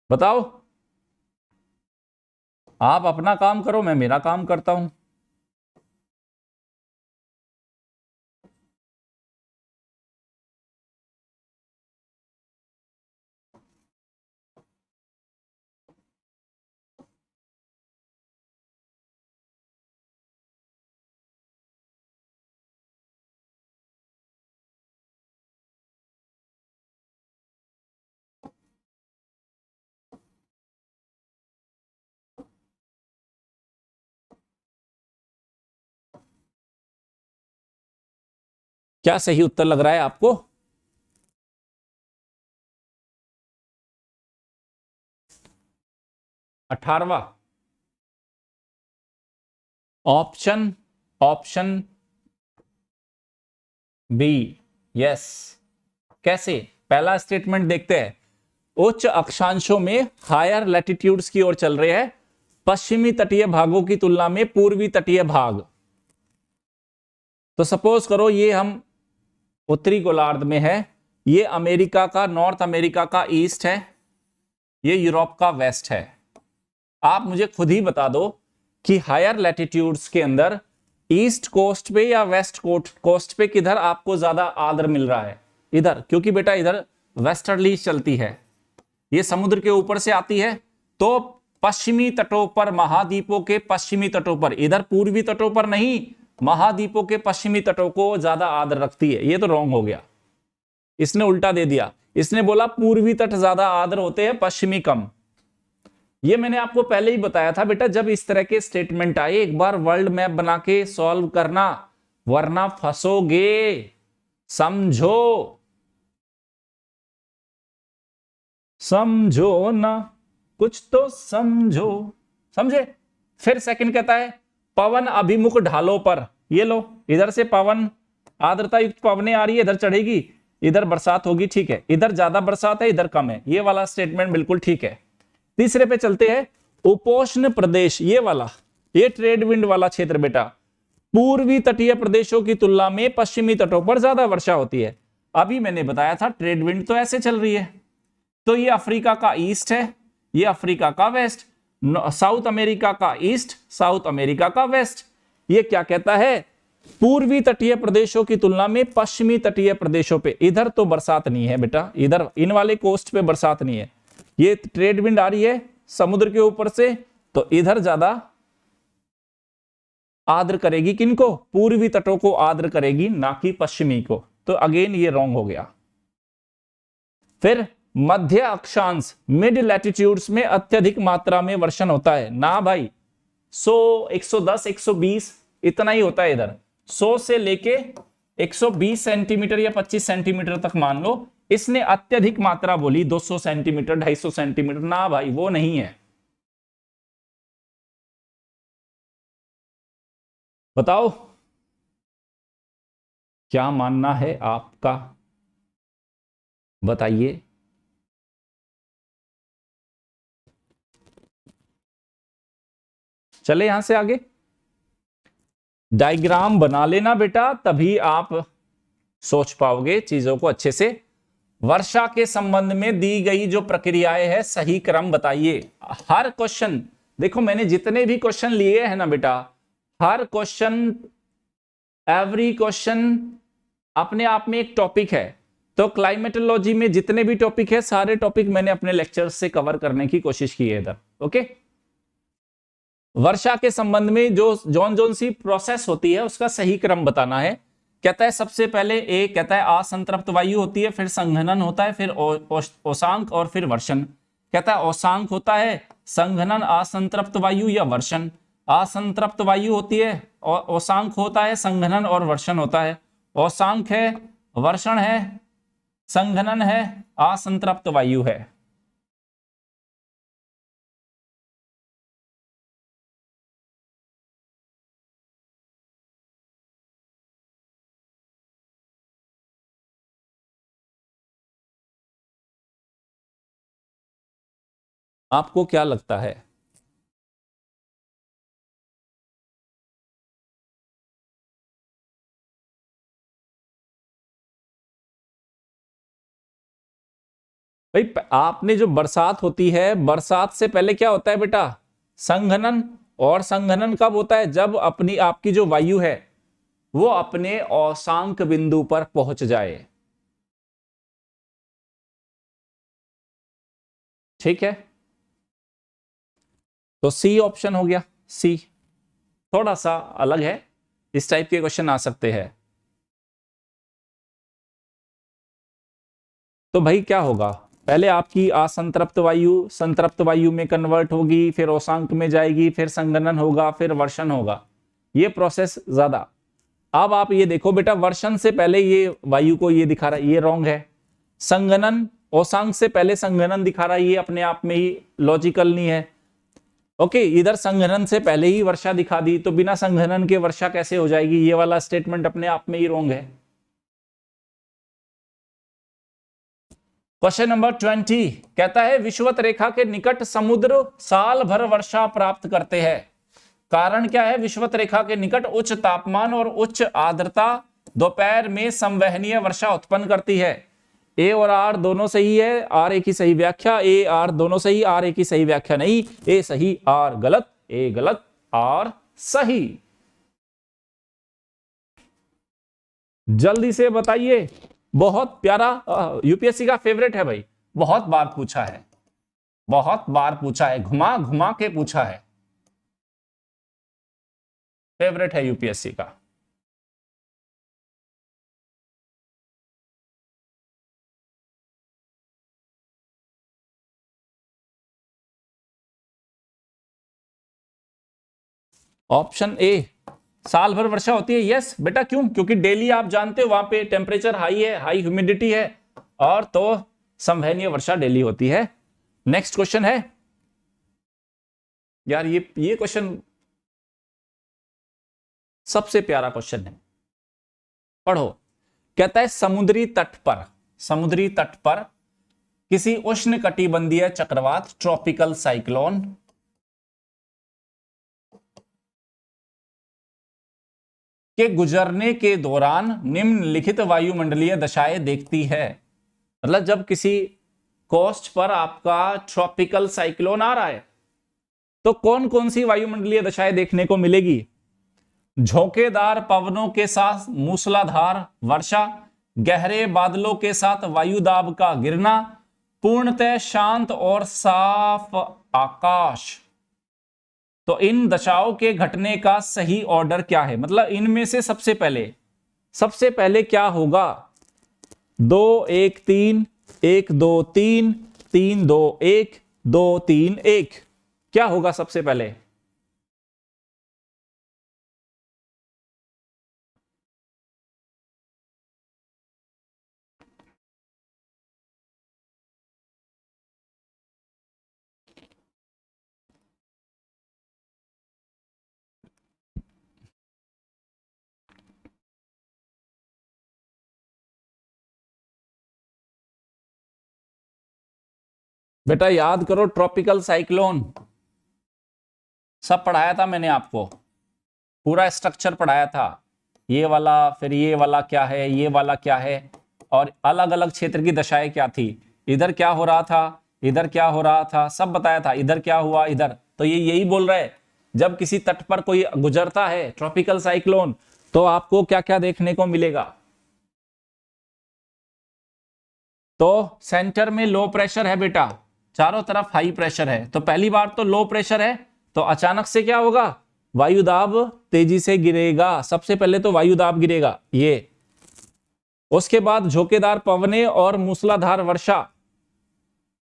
बताओ, आप अपना काम करो, मैं मेरा काम करता हूं। क्या सही उत्तर लग रहा है आपको? अठारवा ऑप्शन, ऑप्शन बी, यस। कैसे? पहला स्टेटमेंट देखते हैं। उच्च अक्षांशों में हायर लैटिट्यूड्स की ओर चल रहे हैं, पश्चिमी तटीय भागों की तुलना में पूर्वी तटीय भाग। तो सपोज करो ये हम उत्तरी गोलार्ध में है, ये अमेरिका का, नॉर्थ अमेरिका का ईस्ट है, ये यूरोप का वेस्ट है। आप मुझे खुद ही बता दो कि हायर लैटिट्यूड्स के अंदर ईस्ट कोस्ट पे या वेस्ट कोस्ट पे किधर आपको ज्यादा आर्द्र मिल रहा है? इधर, क्योंकि बेटा इधर वेस्टर्ली चलती है, ये समुद्र के ऊपर से आती है, तो पश्चिमी तटों पर, महाद्वीपों के पश्चिमी तटों पर, इधर पूर्वी तटों पर नहीं, महाद्वीपों के पश्चिमी तटों को ज्यादा आर्द्र रखती है। ये तो रॉन्ग हो गया, इसने उल्टा दे दिया, इसने बोला पूर्वी तट ज्यादा आर्द्र होते हैं, पश्चिमी कम। ये मैंने आपको पहले ही बताया था बेटा, जब इस तरह के स्टेटमेंट आए एक बार वर्ल्ड मैप बना के सॉल्व करना, वरना फंसोगे। समझो, समझो ना, कुछ तो समझो, समझे? फिर सेकंड कहता है पवन अभिमुख ढालों पर, ये लो, इधर से पवन, आर्द्रता युक्त पवनें आ रही है, इधर चढ़ेगी, इधर बरसात होगी, ठीक है, इधर ज्यादा बरसात है, इधर कम है, ये वाला स्टेटमेंट बिल्कुल ठीक है। तीसरे पे चलते हैं। उपोष्ण प्रदेश, ये वाला, ये ट्रेड विंड वाला क्षेत्र बेटा, पूर्वी तटीय प्रदेशों की तुलना में पश्चिमी तटों पर ज्यादा वर्षा होती है। अभी मैंने बताया था ट्रेड विंड तो ऐसे चल रही है, तो ये अफ्रीका का ईस्ट है, ये अफ्रीका का वेस्ट, साउथ अमेरिका का ईस्ट, साउथ अमेरिका का वेस्ट। ये क्या कहता है पूर्वी तटीय प्रदेशों की तुलना में पश्चिमी तटीय प्रदेशों पे, इधर तो बरसात नहीं है बेटा, इधर इन वाले कोस्ट पे बरसात नहीं है। ये ट्रेड विंड आ रही है समुद्र के ऊपर से, तो इधर ज्यादा आर्द्र करेगी, किनको? पूर्वी तटों को आर्द्र करेगी, ना कि पश्चिमी को। तो अगेन ये रॉन्ग हो गया। फिर मध्य अक्षांश मिड लैटिट्यूड्स में अत्यधिक मात्रा में वर्षण होता है ना भाई, 100, 110, 120 इतना ही होता है इधर। 100 से लेके 120 सेंटीमीटर या 25 सेंटीमीटर तक मान लो। इसने अत्यधिक मात्रा बोली 200 सेंटीमीटर, 250 सेंटीमीटर, ना भाई वो नहीं है। बताओ क्या मानना है आपका, बताइए। चले यहां से आगे, डायग्राम बना लेना बेटा, तभी आप सोच पाओगे चीजों को अच्छे से। वर्षा के संबंध में दी गई जो प्रक्रियाएं है, सही क्रम बताइए। हर क्वेश्चन देखो, मैंने जितने भी क्वेश्चन लिए हैं ना बेटा, हर क्वेश्चन, एवरी क्वेश्चन अपने आप में एक टॉपिक है। तो क्लाइमेटोलॉजी में जितने भी टॉपिक है, सारे टॉपिक मैंने अपने लेक्चर से कवर करने की कोशिश की है इधर। ओके, वर्षा के संबंध में जो जौन सी प्रोसेस होती है उसका सही क्रम बताना है। कहता है सबसे पहले ए, कहता है असंतृप्त वायु होती है, फिर संघनन होता है, फिर औसांक और फिर वर्षण। कहता है औसांक होता है संघनन, असंतृप्त वायु या वर्षण। असंतृप्त वायु होती है, और औसांक होता है संघनन और वर्षण होता है। औसांक है, वर्षण है, संघनन है, असंतृप्त वायु है। आपको क्या लगता है? भाई आपने जो बरसात होती है, बरसात से पहले क्या होता है बेटा? संघनन। और संघनन कब होता है? जब अपनी आपकी जो वायु है वो अपने औसांक बिंदु पर पहुंच जाए। ठीक है, तो सी ऑप्शन हो गया। सी थोड़ा सा अलग है, इस टाइप के क्वेश्चन आ सकते हैं। तो भाई क्या होगा? पहले आपकी असंतृप्त वायु संतृप्त वायु में कन्वर्ट होगी, फिर औसांक में जाएगी, फिर संघनन होगा, फिर वर्षण होगा। ये प्रोसेस ज्यादा। अब आप ये देखो बेटा, वर्षण से पहले ये वायु को ये दिखा रहा है, ये रॉन्ग है। संघनन, औसांक से पहले संघनन दिखा रहा है, ये अपने आप में ही लॉजिकल नहीं है। ओके, इधर संघनन से पहले ही वर्षा दिखा दी, तो बिना संघनन के वर्षा कैसे हो जाएगी? ये वाला स्टेटमेंट अपने आप में ही रॉन्ग है। क्वेश्चन नंबर 20 कहता है विषुवत रेखा के निकट समुद्र साल भर वर्षा प्राप्त करते हैं। कारण क्या है? विषुवत रेखा के निकट उच्च तापमान और उच्च आर्द्रता दोपहर में संवहनीय वर्षा उत्पन्न करती है। ए और आर दोनों सही है, आर ए की सही व्याख्या। ए आर दोनों सही, आर ए की सही व्याख्या नहीं। ए सही, आर गलत। ए गलत, आर सही। जल्दी से बताइए। बहुत प्यारा, यूपीएससी का फेवरेट है भाई, बहुत बार पूछा है, बहुत बार पूछा है, घुमा घुमा के पूछा है, फेवरेट है यूपीएससी का। ऑप्शन ए, साल भर वर्षा होती है। यस बेटा, क्यों? क्योंकि डेली आप जानते हो वहां पे टेम्परेचर हाई है, हाई ह्यूमिडिटी है, और तो संवहनीय वर्षा डेली होती है। नेक्स्ट क्वेश्चन है यार, ये क्वेश्चन सबसे प्यारा क्वेश्चन है, पढ़ो। कहता है समुद्री तट पर किसी उष्ण कटिबंधीय चक्रवात ट्रॉपिकल साइक्लोन के गुजरने के दौरान निम्नलिखित वायुमंडलीय दशाएं देखती है। मतलब जब किसी कोस्ट पर आपका ट्रॉपिकल साइक्लोन आ रहा है, तो कौन कौन सी वायुमंडलीय दशाएं देखने को मिलेगी? झोंकेदार पवनों के साथ मूसलाधार वर्षा, गहरे बादलों के साथ वायुदाब का गिरना, पूर्णतः शांत और साफ आकाश। तो इन दशाओं के घटने का सही ऑर्डर क्या है, मतलब इनमें से सबसे पहले क्या होगा? 2 1 3, 1 2 3, 3 2 1, 2 3 1, क्या होगा सबसे पहले? बेटा याद करो, ट्रॉपिकल साइक्लोन सब पढ़ाया था मैंने आपको, पूरा स्ट्रक्चर पढ़ाया था। ये वाला, फिर ये वाला क्या है, ये वाला क्या है, और अलग अलग क्षेत्र की दशाएं क्या थी, इधर क्या हो रहा था, इधर क्या हो रहा था, सब बताया था। इधर क्या हुआ, इधर। तो ये यही बोल रहा है, जब किसी तट पर कोई गुजरता है ट्रॉपिकल साइक्लोन, तो आपको क्या क्या देखने को मिलेगा? तो सेंटर में लो प्रेशर है बेटा, चारों तरफ हाई प्रेशर है। तो पहली बार तो लो प्रेशर है, तो अचानक से क्या होगा? वायुदाब तेजी से गिरेगा। सबसे पहले तो वायुदाब गिरेगा ये, उसके बाद झोंकेदार पवने और मूसलाधार वर्षा,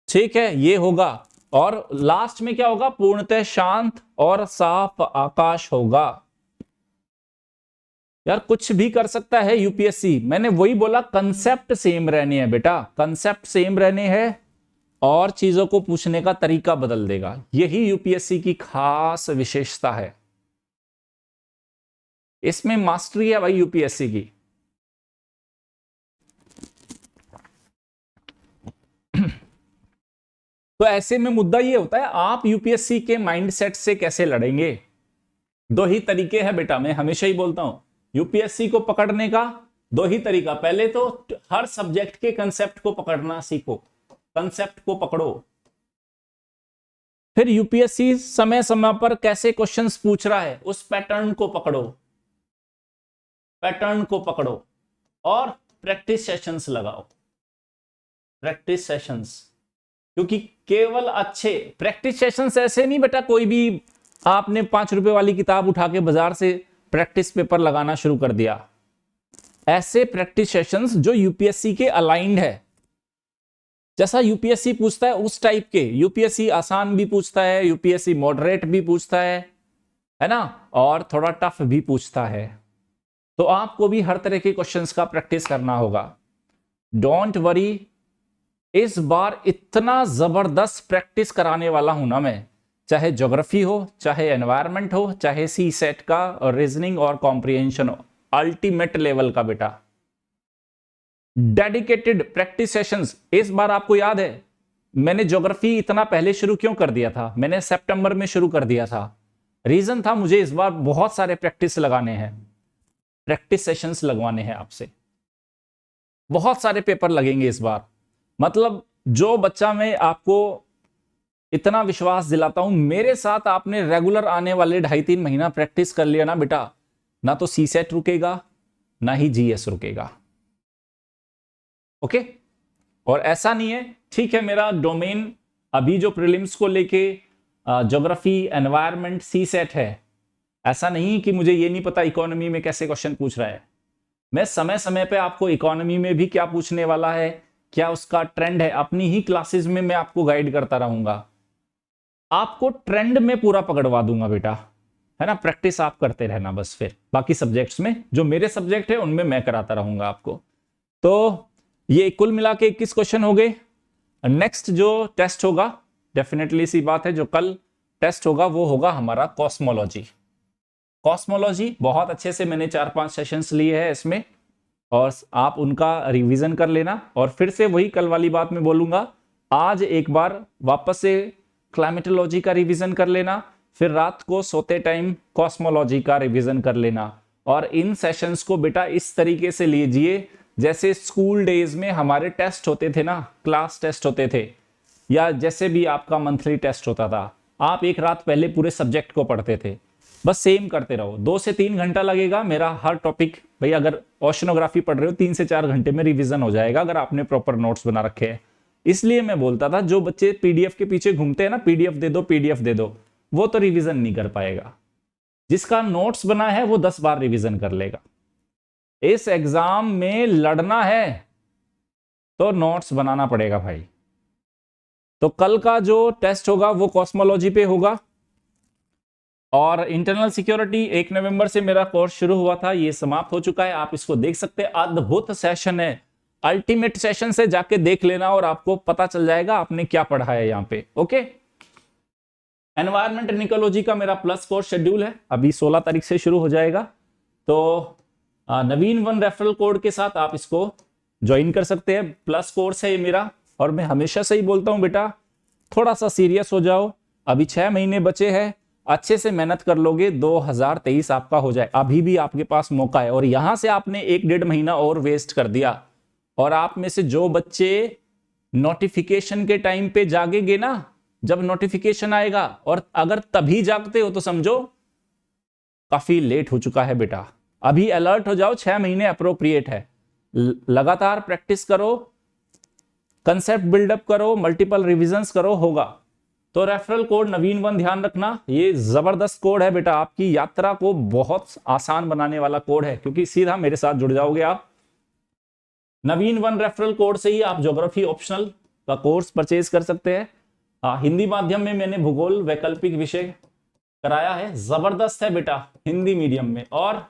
ठीक है, ये होगा। और लास्ट में क्या होगा? पूर्णतः शांत और साफ आकाश होगा। यार कुछ भी कर सकता है यूपीएससी, मैंने वही बोला, कंसेप्ट सेम रहने हैं बेटा, कंसेप्ट सेम रहने हैं और चीजों को पूछने का तरीका बदल देगा। यही यूपीएससी की खास विशेषता है, इसमें मास्टरी है भाई यूपीएससी की। तो ऐसे में मुद्दा ये होता है, आप यूपीएससी के माइंडसेट से कैसे लड़ेंगे? दो ही तरीके हैं बेटा, मैं हमेशा ही बोलता हूं, यूपीएससी को पकड़ने का दो ही तरीका। पहले तो हर सब्जेक्ट के कंसेप्ट को पकड़ना सीखो, कंसेप्ट को पकड़ो। फिर यूपीएससी समय समय पर कैसे क्वेश्चंस पूछ रहा है, उस पैटर्न को पकड़ो, पैटर्न को पकड़ो और प्रैक्टिस सेशंस लगाओ, प्रैक्टिस सेशंस। क्योंकि केवल अच्छे प्रैक्टिस सेशंस ऐसे नहीं बेटा, कोई भी आपने 5 रुपए वाली किताब उठा के बाजार से प्रैक्टिस पेपर लगाना शुरू कर दिया। ऐसे प्रैक्टिस सेशंस जो यूपीएससी के अलाइंड है, जैसा यूपीएससी पूछता है उस टाइप के। यूपीएससी आसान भी पूछता है, यूपीएससी मॉडरेट भी पूछता है ना, और थोड़ा टफ भी पूछता है। तो आपको भी हर तरह के क्वेश्चंस का प्रैक्टिस करना होगा। डोंट वरी, इस बार इतना जबरदस्त प्रैक्टिस कराने वाला हूं ना मैं, चाहे ज्योग्राफी हो, चाहे एनवायरनमेंट हो, चाहे सी सेट का और रीजनिंग और कॉम्प्रिहेंशन हो, अल्टीमेट लेवल का बेटा। Dedicated practice sessions. इस बार आपको याद है मैंने ज्योग्राफी इतना पहले शुरू क्यों कर दिया था? मैंने सितंबर में शुरू कर दिया था, रीजन था मुझे इस बार बहुत सारे प्रैक्टिस लगाने हैं, प्रैक्टिस सेशंस लगवाने हैं आपसे। बहुत सारे पेपर लगेंगे इस बार। मतलब जो बच्चा मैं आपको इतना विश्वास दिलाता हूं, मेरे साथ आपने रेगुलर आने वाले 2.5-3 महीना प्रैक्टिस कर लिया ना बेटा, ना तो सी सेट रुकेगा ना ही जीएस रुकेगा। ओके? और ऐसा नहीं है, ठीक है, मेरा डोमेन अभी जो प्रीलिम्स को लेके ज्योग्राफी, एनवायरनमेंट, सी सेट है, ऐसा नहीं कि मुझे ये नहीं पता इकोनॉमी में कैसे क्वेश्चन पूछ रहा है। मैं समय समय पे आपको इकोनॉमी में भी क्या पूछने वाला है, क्या उसका ट्रेंड है, अपनी ही क्लासेस में मैं आपको गाइड करता रहूंगा, आपको ट्रेंड में पूरा पकड़वा दूंगा बेटा, है ना। प्रैक्टिस आप करते रहना बस, फिर बाकी सब्जेक्ट्स में जो मेरे सब्जेक्ट है उनमें मैं कराता रहूंगा आपको। तो ये कुल मिला के 21 क्वेश्चन हो गए। नेक्स्ट जो टेस्ट होगा, डेफिनेटली सी बात है, जो कल टेस्ट होगा वो होगा हमारा कॉस्मोलॉजी। कॉस्मोलॉजी बहुत अच्छे से मैंने 4-5 सेशंस लिए हैं इसमें, और आप उनका रिवीजन कर लेना। और फिर से वही कल वाली बात मैं बोलूंगा, आज एक बार वापस से क्लाइमेटोलॉजी का रिवीजन कर लेना, फिर रात को सोते टाइम कॉस्मोलॉजी का रिवीजन कर लेना। और इन सेशंस को बेटा इस तरीके से लीजिए जैसे स्कूल डेज में हमारे टेस्ट होते थे ना, क्लास टेस्ट होते थे, या जैसे भी आपका मंथली टेस्ट होता था, आप एक रात पहले पूरे सब्जेक्ट को पढ़ते थे। बस सेम करते रहो, 2 से 3 घंटा लगेगा मेरा हर टॉपिक। भाई अगर ओशनोग्राफी पढ़ रहे हो 3 से 4 घंटे में रिवीजन हो जाएगा अगर आपने प्रॉपर नोट्स बना रखे हैं। इसलिए मैं बोलता था जो बच्चे पीडीएफ के पीछे घूमते हैं ना, पीडीएफ दे दो पीडीएफ दे दो, वो तो रिवीजन नहीं कर पाएगा। जिसका नोट्स बना है वो 10 बार रिवीजन कर लेगा। इस एग्जाम में लड़ना है तो नोट्स बनाना पड़ेगा भाई। तो कल का जो टेस्ट होगा वो कॉस्मोलॉजी पे होगा, और इंटरनल सिक्योरिटी 1 नवंबर से मेरा कोर्स शुरू हुआ था, ये समाप्त हो चुका है। आप इसको देख सकते हैं, अद्भुत सेशन है, अल्टीमेट सेशन से जाके देख लेना और आपको पता चल जाएगा आपने क्या पढ़ा है यहाँ पे। ओके, एनवायरमेंट एंड इकोलॉजी का मेरा प्लस कोर्स शेड्यूल है, अभी 16 तारीख से शुरू हो जाएगा। तो नवीन 1 रेफरल कोड के साथ आप इसको ज्वाइन कर सकते हैं। प्लस कोर्स है ये मेरा, और मैं हमेशा से ही बोलता हूं बेटा थोड़ा सा सीरियस हो जाओ, अभी 6 महीने बचे हैं, अच्छे से मेहनत कर लोगे 2023 आपका हो जाए। अभी भी आपके पास मौका है, और यहां से आपने 1-1.5 महीना और वेस्ट कर दिया। और आप में से जो बच्चे नोटिफिकेशन के टाइम पे जागेंगे ना, जब नोटिफिकेशन आएगा, और अगर तभी जागते हो तो समझो काफी लेट हो चुका है बेटा। अभी अलर्ट हो जाओ, 6 महीने अप्रोप्रिएट है। लगातार प्रैक्टिस करो, कंसेप्ट बिल्डअप करो, मल्टीपल रिविजन्स करो, होगा। तो रेफरल कोड नवीन 1 ध्यान रखना, ये जबरदस्त कोड है बेटा, आपकी यात्रा को बहुत आसान बनाने वाला कोड है, क्योंकि सीधा मेरे साथ जुड़ जाओगे आप। नवीन 1 रेफरल कोड से ही आप ज्योग्राफी ऑप्शनल का कोर्स परचेज कर सकते हैं। हिंदी माध्यम में मैंने भूगोल वैकल्पिक विषय कराया है, जबरदस्त है बेटा हिंदी मीडियम में। और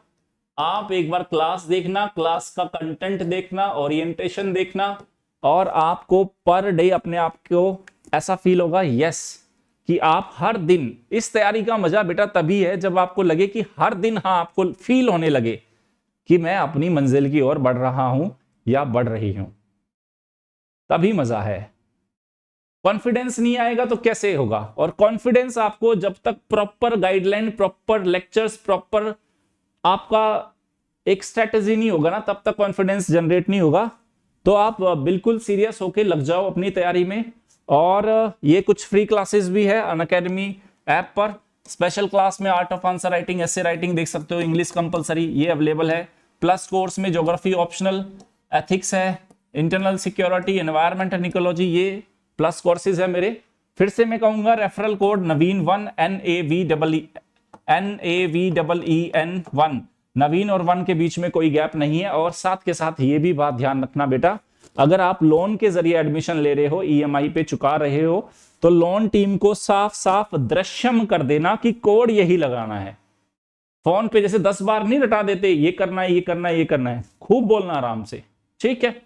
आप एक बार क्लास देखना, क्लास का कंटेंट देखना, ओरिएंटेशन देखना, और आपको पर डे अपने आप को ऐसा फील होगा यस कि आप हर दिन, इस तैयारी का मजा बेटा तभी है जब आपको लगे कि हर दिन, हाँ आपको फील होने लगे कि मैं अपनी मंजिल की ओर बढ़ रहा हूं या बढ़ रही हूं, तभी मजा है। कॉन्फिडेंस नहीं आएगा तो कैसे होगा? और कॉन्फिडेंस आपको जब तक proper guideline, proper lectures, proper आपका एक स्ट्रेटेजी नहीं होगा ना, तब तक कॉन्फिडेंस जनरेट नहीं होगा। तो आप बिल्कुल सीरियस होके लग जाओ अपनी तैयारी में। और ये कुछ फ्री क्लासेस भी है अनअकैडमी ऐप पर। स्पेशल क्लास में art of answer writing, essay writing देख सकते हो, इंग्लिश कंपलसरी, ये अवेलेबल है। प्लस कोर्स में ज्योग्राफी ऑप्शनल, एथिक्स है, internal security, environment and ecology, ये प्लस कोर्सेज है मेरे। फिर से मैं कहूंगा रेफरल कोड नवीन 1 NAVEEN1, नवीन और 1 के बीच में कोई गैप नहीं है। और साथ के साथ ये भी बात ध्यान रखना बेटा, अगर आप लोन के जरिए एडमिशन ले रहे हो, EMI पे चुका रहे हो, तो लोन टीम को साफ साफ दृश्यम कर देना कि कोड यही लगाना है। फोन पे जैसे 10 बार नहीं रटा देते, ये करना है, ये करना है, ये करना है, खूब बोलना आराम से, ठीक है।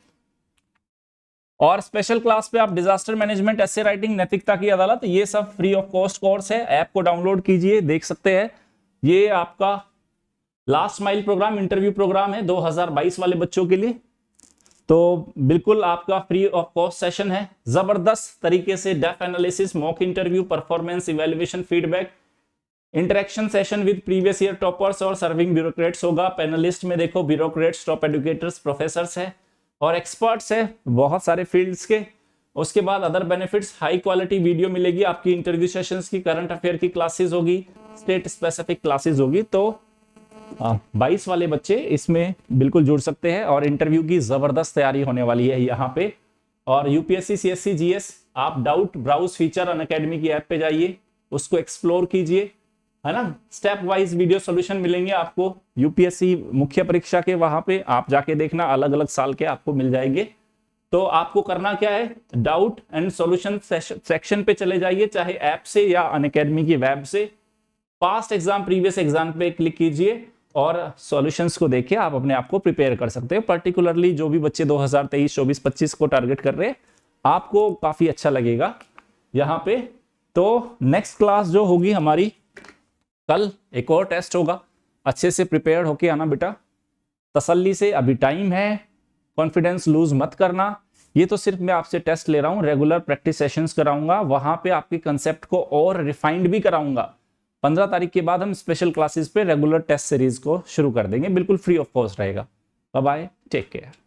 और स्पेशल क्लास पे आप डिजास्टर मैनेजमेंट, एसे राइटिंग, नैतिकता की अदालत, ये सब फ्री ऑफ कॉस्ट कोर्स है। ऐप को डाउनलोड कीजिए, देख सकते हैं। ये आपका last mile program, interview program है 2022 वाले बच्चों के लिए। तो बिल्कुल आपका फ्री ऑफ कॉस्ट सेशन है, जबरदस्त तरीके से DAF analysis, mock interview, performance evaluation, feedback, interaction session with previous year toppers और सर्विंग ब्यूरोक्रेट्स होगा। पैनलिस्ट में देखो ब्यूरोक्रेट्स, टॉप एजुकेटर्स, प्रोफेसर्स है और एक्सपर्ट्स है बहुत सारे फील्ड्स के। उसके बाद other benefits, high quality video मिलेगी आपकी, इंटरव्यू सेशंस की, करंट अफेयर की क्लासेस होगी, स्टेट स्पेसिफिक क्लासेस होगी। तो 22 वाले बच्चे इसमें बिल्कुल जुड़ सकते हैं, और इंटरव्यू की जबरदस्त तैयारी होने वाली है यहाँ पे। और यूपीएससी, CSC, GS, आप डाउट ब्राउज फीचर अनअकैडमी की ऐप पे जाइए, उसको एक्सप्लोर कीजिए, है ना। स्टेप वाइज वीडियो सोल्यूशन मिलेंगे आपको यूपीएससी मुख्य परीक्षा के, वहां पे आप जाके देखना, अलग अलग साल के आपको मिल जाएंगे। तो आपको करना क्या है, डाउट एंड सॉल्यूशन सेक्शन पे चले जाइए, चाहे ऐप से या अनअकैडमी की वेब से। पास्ट एग्जाम, प्रीवियस एग्जाम पे क्लिक कीजिए और सॉल्यूशंस को देखिए, आप अपने आप को प्रिपेयर कर सकते हो। पर्टिकुलरली जो भी बच्चे 2023, 24, 25 को टारगेट कर रहे हैं, आपको काफी अच्छा लगेगा यहाँ पे। तो नेक्स्ट क्लास जो होगी हमारी, कल एक और टेस्ट होगा, अच्छे से प्रिपेयर होके आना बेटा, तसल्ली से, अभी टाइम है, कॉन्फिडेंस लूज मत करना। ये तो सिर्फ मैं आपसे टेस्ट ले रहा हूं, रेगुलर प्रैक्टिस सेशंस कराऊंगा, वहां पे आपके कंसेप्ट को और रिफाइंड भी कराऊंगा। 15 तारीख के बाद हम स्पेशल क्लासेस पे रेगुलर टेस्ट सीरीज को शुरू कर देंगे, बिल्कुल फ्री ऑफ कॉस्ट रहेगा। Bye bye, take care.